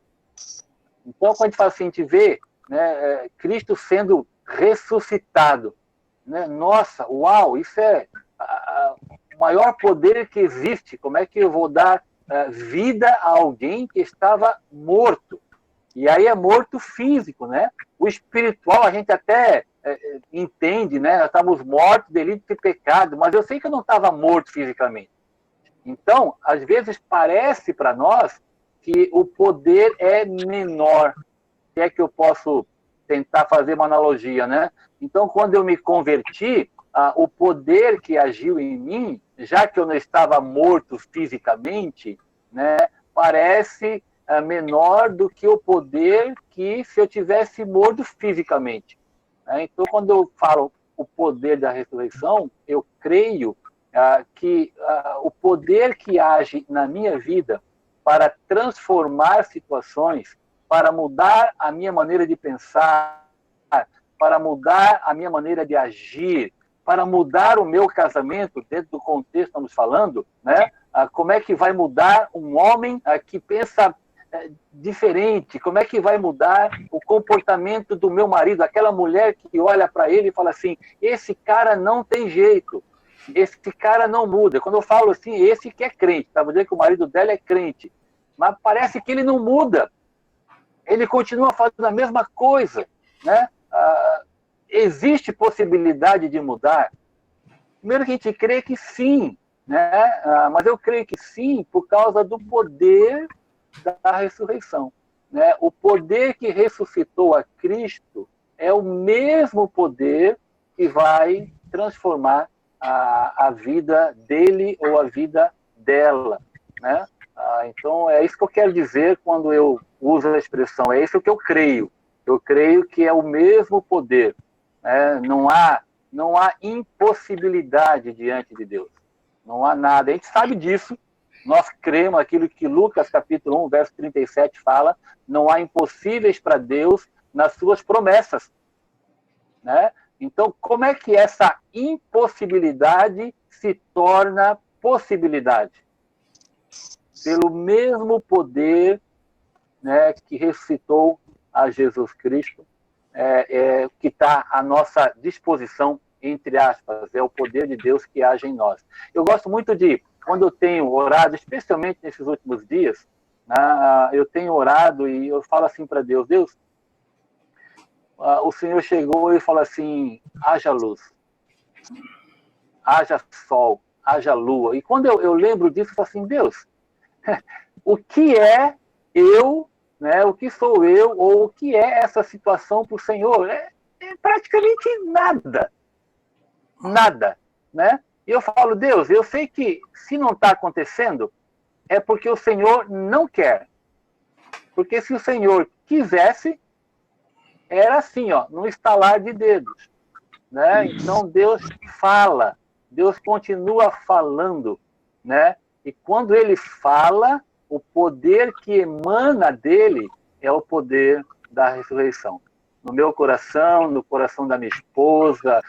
S1: Então, quando a gente fala assim, a gente vê, né, Cristo sendo ressuscitado, né? Nossa, uau, isso é o maior poder que existe. Como é que eu vou dar vida a alguém que estava morto? E aí é morto físico, né? O espiritual a gente até entende, né? Nós estávamos mortos, delito e pecado, mas eu sei que eu não estava morto fisicamente. Então, às vezes parece para nós que o poder é menor. Se é que eu posso tentar fazer uma analogia, né? Então, quando eu me converti, o poder que agiu em mim, já que eu não estava morto fisicamente, né, parece menor do que o poder que se eu tivesse morto fisicamente. Então, quando eu falo o poder da ressurreição, eu creio que o poder que age na minha vida para transformar situações, para mudar a minha maneira de pensar, para mudar a minha maneira de agir, para mudar o meu casamento, dentro do contexto que estamos falando, né? Como é que vai mudar um homem que pensa diferente? Como é que vai mudar o comportamento do meu marido? Aquela mulher que olha para ele e fala assim, esse cara não tem jeito, esse cara não muda. Quando eu falo assim, esse que é crente, tá? Vou dizer que o marido dela é crente, mas parece que ele não muda. Ele continua fazendo a mesma coisa, né? Existe possibilidade de mudar? Primeiro que a gente crê que sim, né? Mas eu creio que sim por causa do poder da ressurreição, né? O poder que ressuscitou a Cristo é o mesmo poder que vai transformar a vida dele ou a vida dela, né? Então, é isso que eu quero dizer quando eu uso a expressão, é isso que eu creio. Eu creio que é o mesmo poder, né? Não há impossibilidade diante de Deus. Não há nada. A gente sabe disso. Nós cremos aquilo que Lucas, capítulo 1, verso 37 fala, não há impossíveis para Deus nas suas promessas, né? Então, como é que essa impossibilidade se torna possibilidade? Pelo mesmo poder, né, que ressuscitou a Jesus Cristo, que está à nossa disposição, entre aspas, é o poder de Deus que age em nós. Eu gosto muito de, quando eu tenho orado, especialmente nesses últimos dias, eu tenho orado e eu falo assim para Deus, Deus, o Senhor chegou e falou assim, haja luz, haja sol, haja lua. E quando eu lembro disso, eu falo assim, Deus, o que é eu, né, o que sou eu, ou o que é essa situação para o Senhor? É praticamente nada. Nada, né? E eu falo, Deus, eu sei que se não está acontecendo, é porque o Senhor não quer. Porque se o Senhor quisesse, era assim, ó, no estalar de dedos, né? Então Deus fala, Deus continua falando, né? E quando Ele fala, o poder que emana dele é o poder da ressurreição. No meu coração, no coração da minha esposa,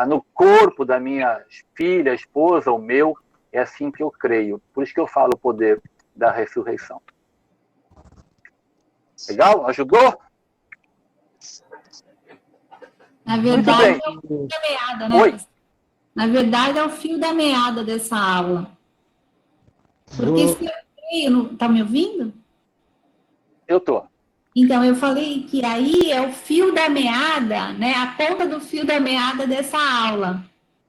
S1: no corpo da minha filha, esposa, o meu, é assim que eu creio. Por isso que eu falo o poder da ressurreição. Legal? Ajudou?
S7: Na verdade, é o fio da meada, né? Oi? Na verdade, é o fio da meada dessa aula. Porque se eu creio... Tá me ouvindo?
S1: Eu tô.
S7: Então, eu falei que aí é o fio da meada, né? A ponta do fio da meada dessa aula.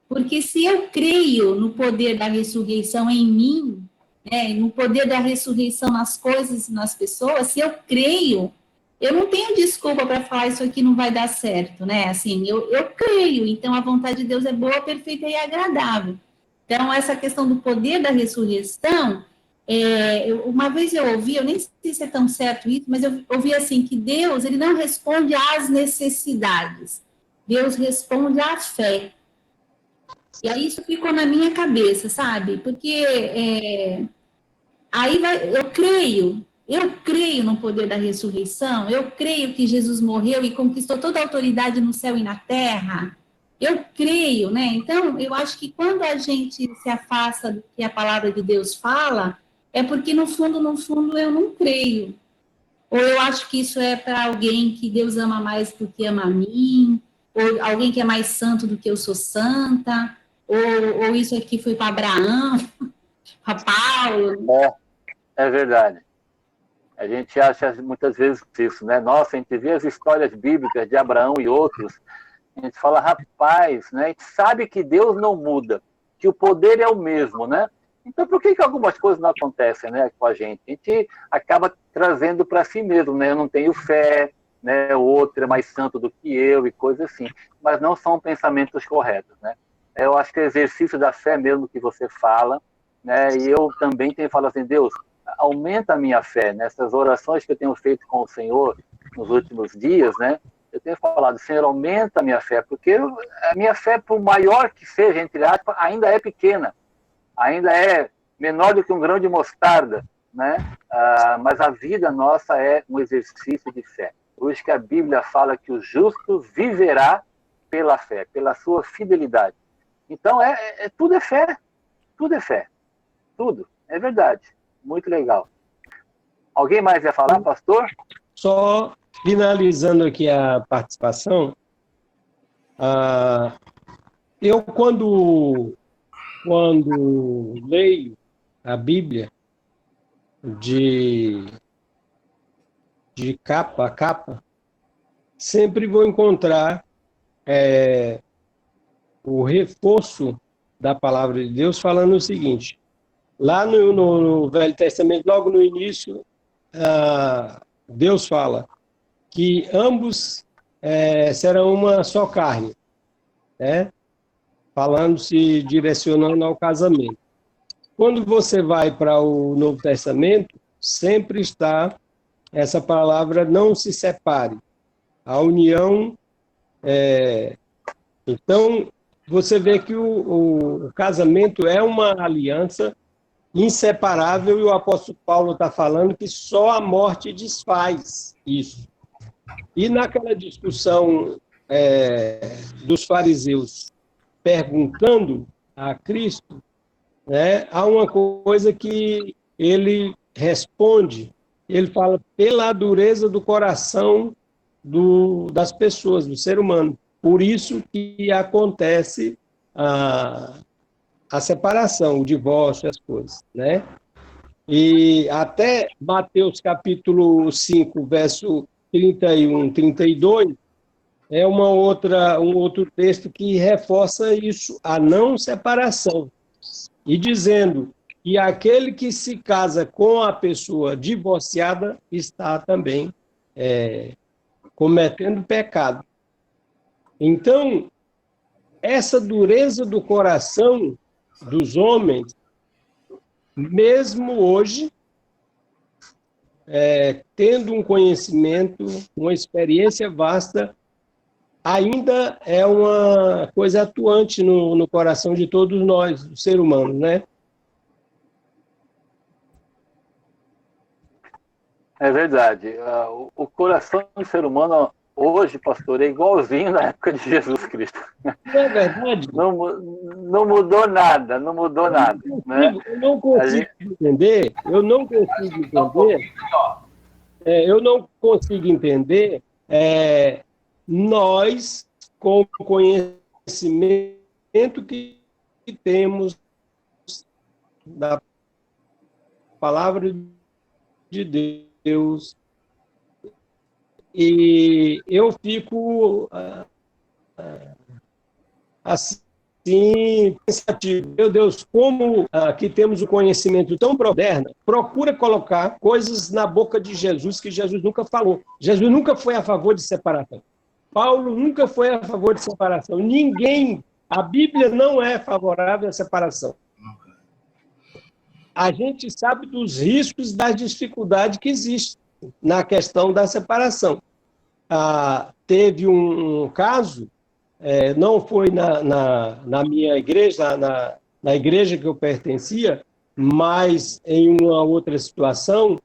S7: Porque se eu creio no poder da ressurreição em mim, né, no poder da ressurreição nas coisas e nas pessoas, se eu creio, eu não tenho desculpa para falar isso aqui não vai dar certo, né? Assim, eu creio, então a vontade de Deus é boa, perfeita e agradável. Então, essa questão do poder da ressurreição, uma vez eu ouvi, eu nem sei se é tão certo isso, mas eu ouvi assim, que Deus, ele não responde às necessidades, Deus responde à fé. E aí isso ficou na minha cabeça, sabe? Porque aí eu creio no poder da ressurreição, eu creio que Jesus morreu e conquistou toda a autoridade no céu e na terra, eu creio, né? Então, eu acho que quando a gente se afasta do que a palavra de Deus fala, é porque no fundo, eu não creio. Ou eu acho que isso é para alguém que Deus ama mais do que ama a mim, ou alguém que é mais santo do que eu sou santa, ou isso aqui foi para Abraão, para Paulo.
S1: É verdade. A gente acha muitas vezes isso, né? Nossa, a gente vê as histórias bíblicas de Abraão e outros, a gente fala, rapaz, né? A gente sabe que Deus não muda, que o poder é o mesmo, né? Então, por que algumas coisas não acontecem, né, com a gente? A gente acaba trazendo para si mesmo, né? Eu não tenho fé, né? O outro é mais santo do que eu e coisas assim. Mas não são pensamentos corretos, né? Eu acho que é exercício da fé mesmo que você fala, né? E eu também tenho falado assim, Deus, aumenta a minha fé. Nessas orações que eu tenho feito com o Senhor nos últimos dias, né? Eu tenho falado, Senhor, aumenta a minha fé, porque a minha fé, por maior que seja, entre aspas, ainda é pequena, ainda é menor do que um grão de mostarda, né? Mas a vida nossa é um exercício de fé. Por isso que a Bíblia fala que o justo viverá pela fé, pela sua fidelidade. Então, tudo é fé, tudo, é verdade. Muito legal. Alguém mais ia falar, pastor?
S8: Só finalizando aqui a participação, eu quando leio a Bíblia de capa a capa, sempre vou encontrar o reforço da palavra de Deus falando o seguinte, lá no Velho Testamento, logo no início, Deus fala que ambos serão uma só carne, né? Falando-se, direcionando ao casamento. Quando você vai para o Novo Testamento, sempre está essa palavra não se separe. A união, então, você vê que o casamento é uma aliança inseparável e o apóstolo Paulo está falando que só a morte desfaz isso. E naquela discussão dos fariseus perguntando a Cristo, né, há uma coisa que ele responde, ele fala, pela dureza do coração das pessoas, do ser humano. Por isso que acontece a separação, o divórcio, as coisas, né? E até Mateus capítulo 5, verso 31, 32, é um outro texto que reforça isso, a não separação. E dizendo que aquele que se casa com a pessoa divorciada está também cometendo pecado. Então, essa dureza do coração dos homens, mesmo hoje, tendo um conhecimento, uma experiência vasta, ainda é uma coisa atuante no coração de todos nós, do ser humano, né?
S1: É verdade. O coração do ser humano hoje, pastor, é igualzinho na época de Jesus Cristo.
S8: Não é verdade?
S1: Não mudou nada, não mudou nada. Né?
S8: Eu não consigo entender, eu não consigo entender nós, com o conhecimento que temos da palavra de Deus, e eu fico assim, pensativo. Meu Deus, como aqui temos o conhecimento tão moderno, procura colocar coisas na boca de Jesus que Jesus nunca falou. Jesus nunca foi a favor de separação. Paulo nunca foi a favor de separação. Ninguém, a Bíblia não é favorável à separação. A gente sabe dos riscos, das dificuldades que existem na questão da separação. Teve um caso, não foi na minha igreja, na igreja que eu pertencia, mas em uma outra situação,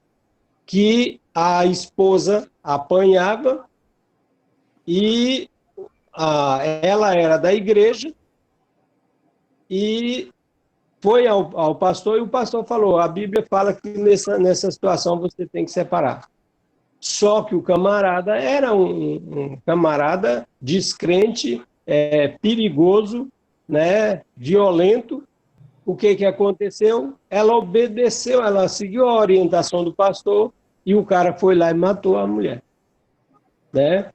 S8: que a esposa apanhava e ela era da igreja e foi ao pastor, e o pastor falou, a Bíblia fala que nessa situação você tem que separar. Só que o camarada era um camarada descrente, perigoso, né, violento. O que aconteceu? Ela obedeceu, ela seguiu a orientação do pastor e o cara foi lá e matou a mulher. Né?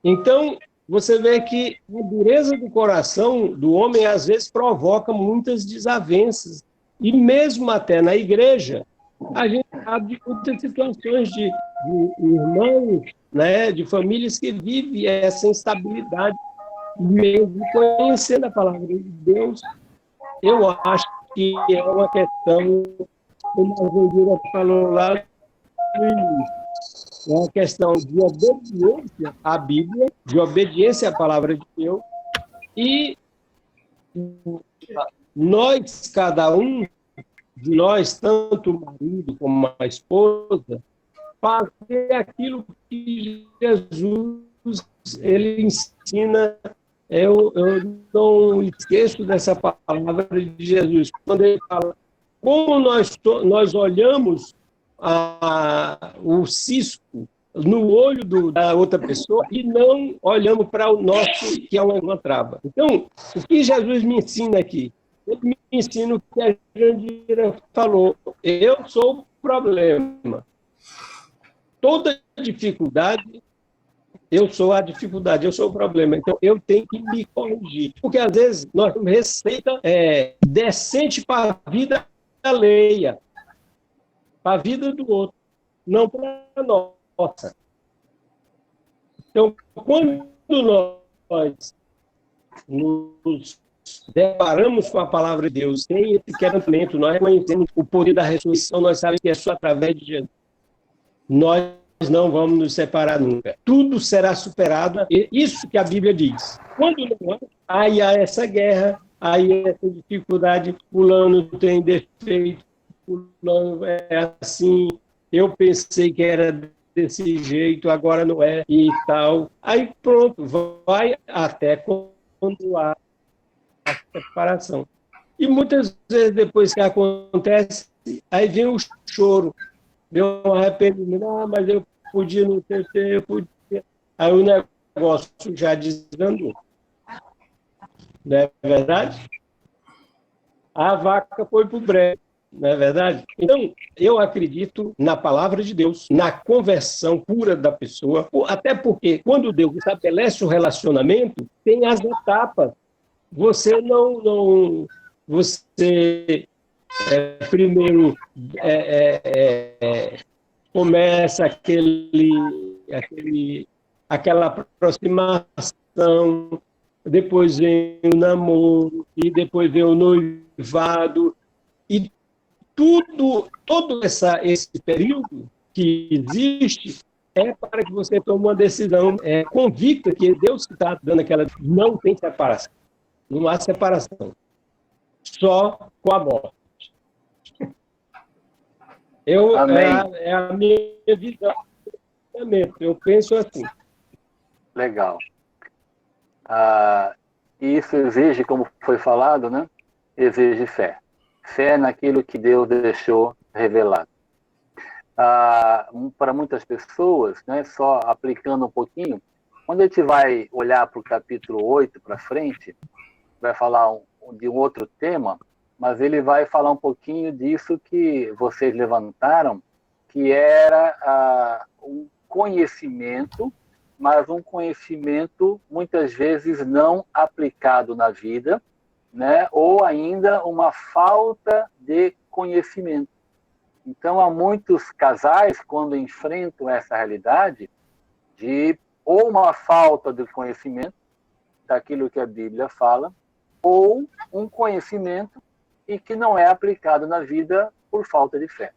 S8: Então, você vê que a dureza do coração do homem, às vezes, provoca muitas desavenças. E mesmo até na igreja, a gente sabe de muitas situações de irmãos, né, de famílias que vivem essa instabilidade, mesmo conhecendo a palavra de Deus. Eu acho que é uma questão, como a Vendira falou lá no início, é uma questão de obediência à Bíblia, de obediência à palavra de Deus, e nós, cada um de nós, tanto o marido como a esposa, fazer aquilo que Jesus ele ensina. Eu não esqueço dessa palavra de Jesus, quando ele fala como nós olhamos o cisco no olho da outra pessoa e não olhamos para o nosso, que é uma trava. Então, o que Jesus me ensina aqui? Ele me ensina o que a Jandira falou. Eu sou o problema. Toda dificuldade, eu sou a dificuldade, eu sou o problema. Então, eu tenho que me corrigir. Porque, às vezes, nós temos receita decente para a vida alheia, para a vida do outro, não para a nossa. Então, quando nós nos deparamos com a palavra de Deus, sem esse quebrantamento, nós conhecemos o poder da ressurreição, nós sabemos que é só através de Jesus. Nós não vamos nos separar nunca. Tudo será superado. Isso que a Bíblia diz. Quando não, aí há essa guerra, aí essa dificuldade, fulano tem defeito, fulano é assim, eu pensei que era desse jeito, agora não é, e tal. Aí pronto, vai até quando há a separação. E muitas vezes depois que acontece, aí vem o choro, vem um arrependimento, mas eu podia não ter, eu podia. aí o negócio já desandou. Não é verdade? A vaca foi para o brejo, não é verdade? Então, eu acredito na palavra de Deus, na conversão pura da pessoa, até porque quando Deus estabelece o relacionamento, tem as etapas. Você você primeiro começa aquela aproximação, depois vem o namoro, e depois vem o noivado, e todo esse período que existe é para que você tome uma decisão convicta que Deus está dando aquela... Não tem separação. Não há separação. Só com a morte. É a minha visão. Eu penso assim.
S1: Legal. Isso exige, como foi falado, né? Exige fé. Fé naquilo que Deus deixou revelado. Para muitas pessoas, né, só aplicando um pouquinho, quando a gente vai olhar para o capítulo 8 para frente, vai falar de um outro tema, mas ele vai falar um pouquinho disso que vocês levantaram, que era um conhecimento, mas um conhecimento muitas vezes não aplicado na vida, né? Ou ainda uma falta de conhecimento. Então, há muitos casais, quando enfrentam essa realidade, de ou uma falta de conhecimento daquilo que a Bíblia fala, ou um conhecimento e que não é aplicado na vida por falta de fé.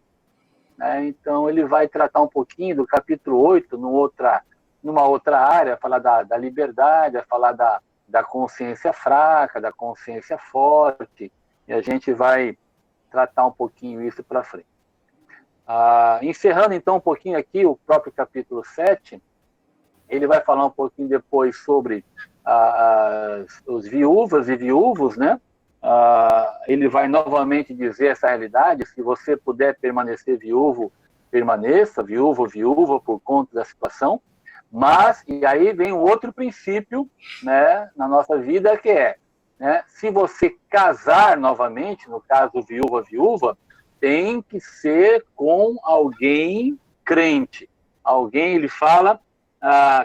S1: Então, ele vai tratar um pouquinho do capítulo 8, numa outra área, falar da liberdade, falar da consciência fraca, da consciência forte, e a gente vai tratar um pouquinho isso para frente. Encerrando, então, um pouquinho aqui o próprio capítulo 7, ele vai falar um pouquinho depois sobre os viúvas e viúvos, né? Ele vai novamente dizer essa realidade: se você puder permanecer viúvo, permaneça, viúvo ou viúva, por conta da situação. Mas, e aí vem um outro princípio, né, na nossa vida, que é, né, se você casar novamente, no caso viúva, tem que ser com alguém crente. Alguém, ele fala,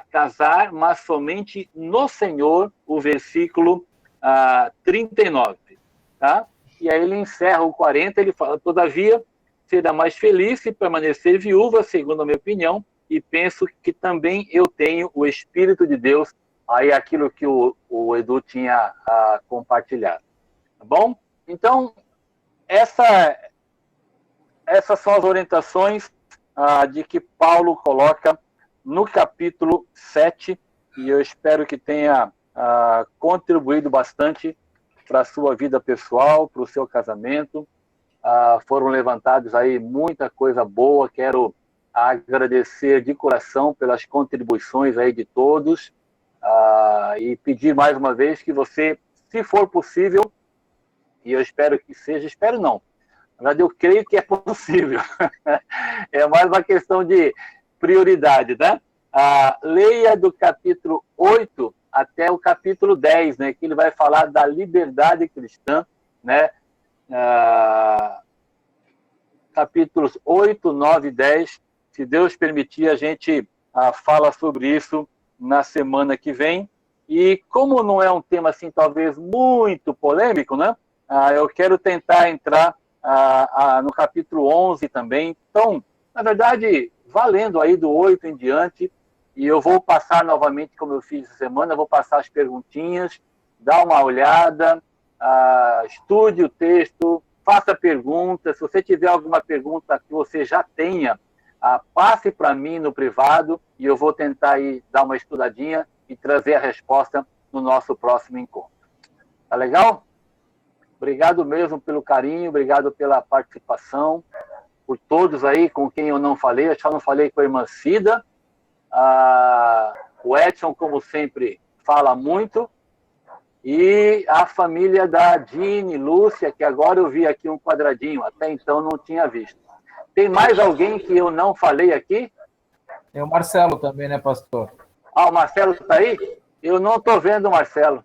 S1: casar, mas somente no Senhor, o versículo 39. Tá? E aí ele encerra o 40, ele fala: todavia, será mais feliz se permanecer viúva, segundo a minha opinião, e penso que também eu tenho o Espírito de Deus, aí aquilo que o Edu tinha compartilhado. Tá bom? Então, essas são as orientações de que Paulo coloca no capítulo 7, e eu espero que tenha contribuído bastante para a sua vida pessoal, para o seu casamento. Foram levantados aí muita coisa boa. Quero agradecer de coração pelas contribuições aí de todos, e pedir mais uma vez que você, se for possível, e eu espero que seja, espero não, na verdade eu creio que é possível, é mais uma questão de prioridade, né? Leia do capítulo 8 até o capítulo 10, né, que ele vai falar da liberdade cristã, né? Capítulos 8, 9 e 10, se Deus permitir, a gente fala sobre isso na semana que vem. E como não é um tema assim, talvez muito polêmico, né? Eu quero tentar entrar no capítulo 11 também. Então, na verdade, valendo aí do 8 em diante, e eu vou passar novamente, como eu fiz essa semana, vou passar as perguntinhas, dá uma olhada, estude o texto, faça perguntas. Se você tiver alguma pergunta que você já tenha, passe para mim no privado, e eu vou tentar aí dar uma estudadinha e trazer a resposta no nosso próximo encontro. Tá legal? Obrigado mesmo pelo carinho, obrigado pela participação, por todos aí com quem eu não falei. Eu só não falei com a irmã Cida. O Edson, como sempre, fala muito. E a família da Dini, Lúcia, que agora eu vi aqui um quadradinho, até então não tinha visto. Tem mais alguém que eu não falei aqui?
S5: Tem o Marcelo também, né, pastor?
S1: Ah, o Marcelo está aí? Eu não estou vendo o Marcelo.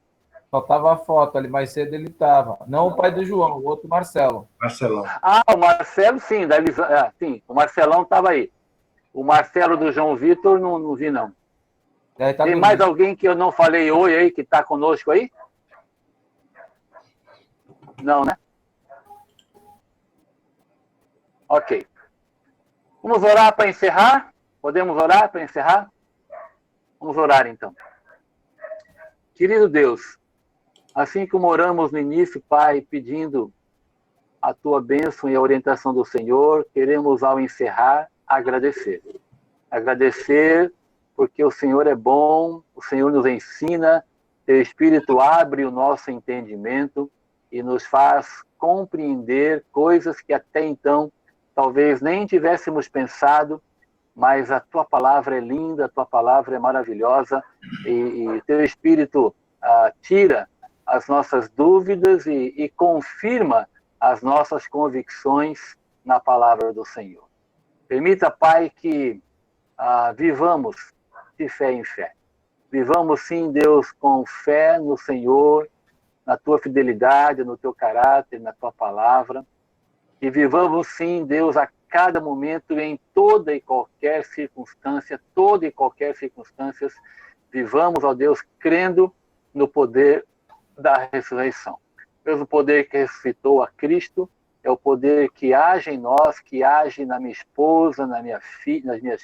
S5: Só tava a foto ali, mais cedo ele estava. Não o pai do João, o outro Marcelo.
S6: Marcelão.
S1: Ah, o Marcelo, sim, sim, o Marcelão estava aí. O Marcelo do João Vitor, não vi, não.
S5: Tá
S1: Tem mais alguém que eu não falei oi aí, que está conosco aí? Não, né? Ok. Vamos orar para encerrar? Podemos orar para encerrar? Vamos orar, então. Querido Deus, assim como oramos no início, Pai, pedindo a Tua bênção e a orientação do Senhor, queremos, ao encerrar, agradecer. Agradecer porque o Senhor é bom, o Senhor nos ensina, Teu Espírito abre o nosso entendimento e nos faz compreender coisas que até então talvez nem tivéssemos pensado, mas a Tua palavra é linda, a Tua palavra é maravilhosa e Teu Espírito tira as nossas dúvidas e confirma as nossas convicções na palavra do Senhor. Permita, Pai, que vivamos de fé em fé. Vivamos, sim, Deus, com fé no Senhor, na Tua fidelidade, no Teu caráter, na Tua palavra. E vivamos, sim, Deus, a cada momento, em toda e qualquer circunstância, vivamos, ó Deus, crendo no poder da ressurreição. O mesmo poder que ressuscitou a Cristo é o poder que age em nós, que age na minha esposa, nas minhas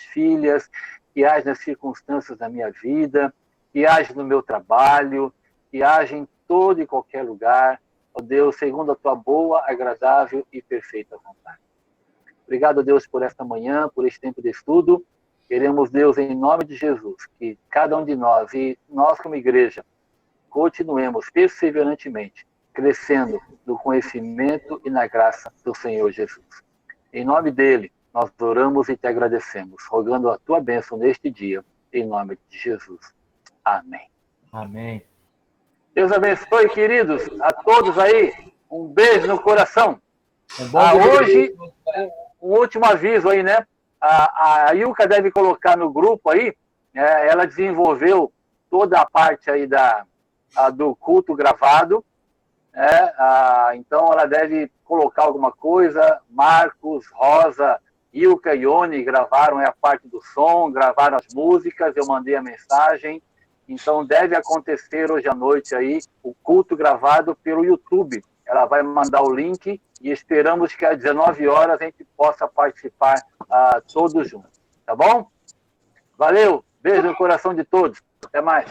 S1: filhas, que age nas circunstâncias da minha vida, que age no meu trabalho, que age em todo e qualquer lugar, ó Deus, segundo a Tua boa, agradável e perfeita vontade. Obrigado, Deus, por esta manhã, por este tempo de estudo. Queremos, Deus, em nome de Jesus, que cada um de nós, e nós como igreja, continuemos perseverantemente crescendo no conhecimento e na graça do Senhor Jesus. Em nome dele, nós oramos e te agradecemos, rogando a tua bênção neste dia, em nome de Jesus. Amém.
S5: Amém.
S1: Deus abençoe, queridos, a todos aí. Um beijo no coração. Hoje, um último aviso aí, né? A Ilka deve colocar no grupo aí, ela desenvolveu toda a parte aí do culto gravado, então ela deve colocar alguma coisa. Marcos, Rosa, Ilka e Ione gravaram a parte do som, gravaram as músicas, eu mandei a mensagem, então deve acontecer hoje à noite aí o culto gravado pelo YouTube. Ela vai mandar o link e esperamos que às 19 horas a gente possa participar todos juntos, tá bom? Valeu, beijo no coração de todos, até mais.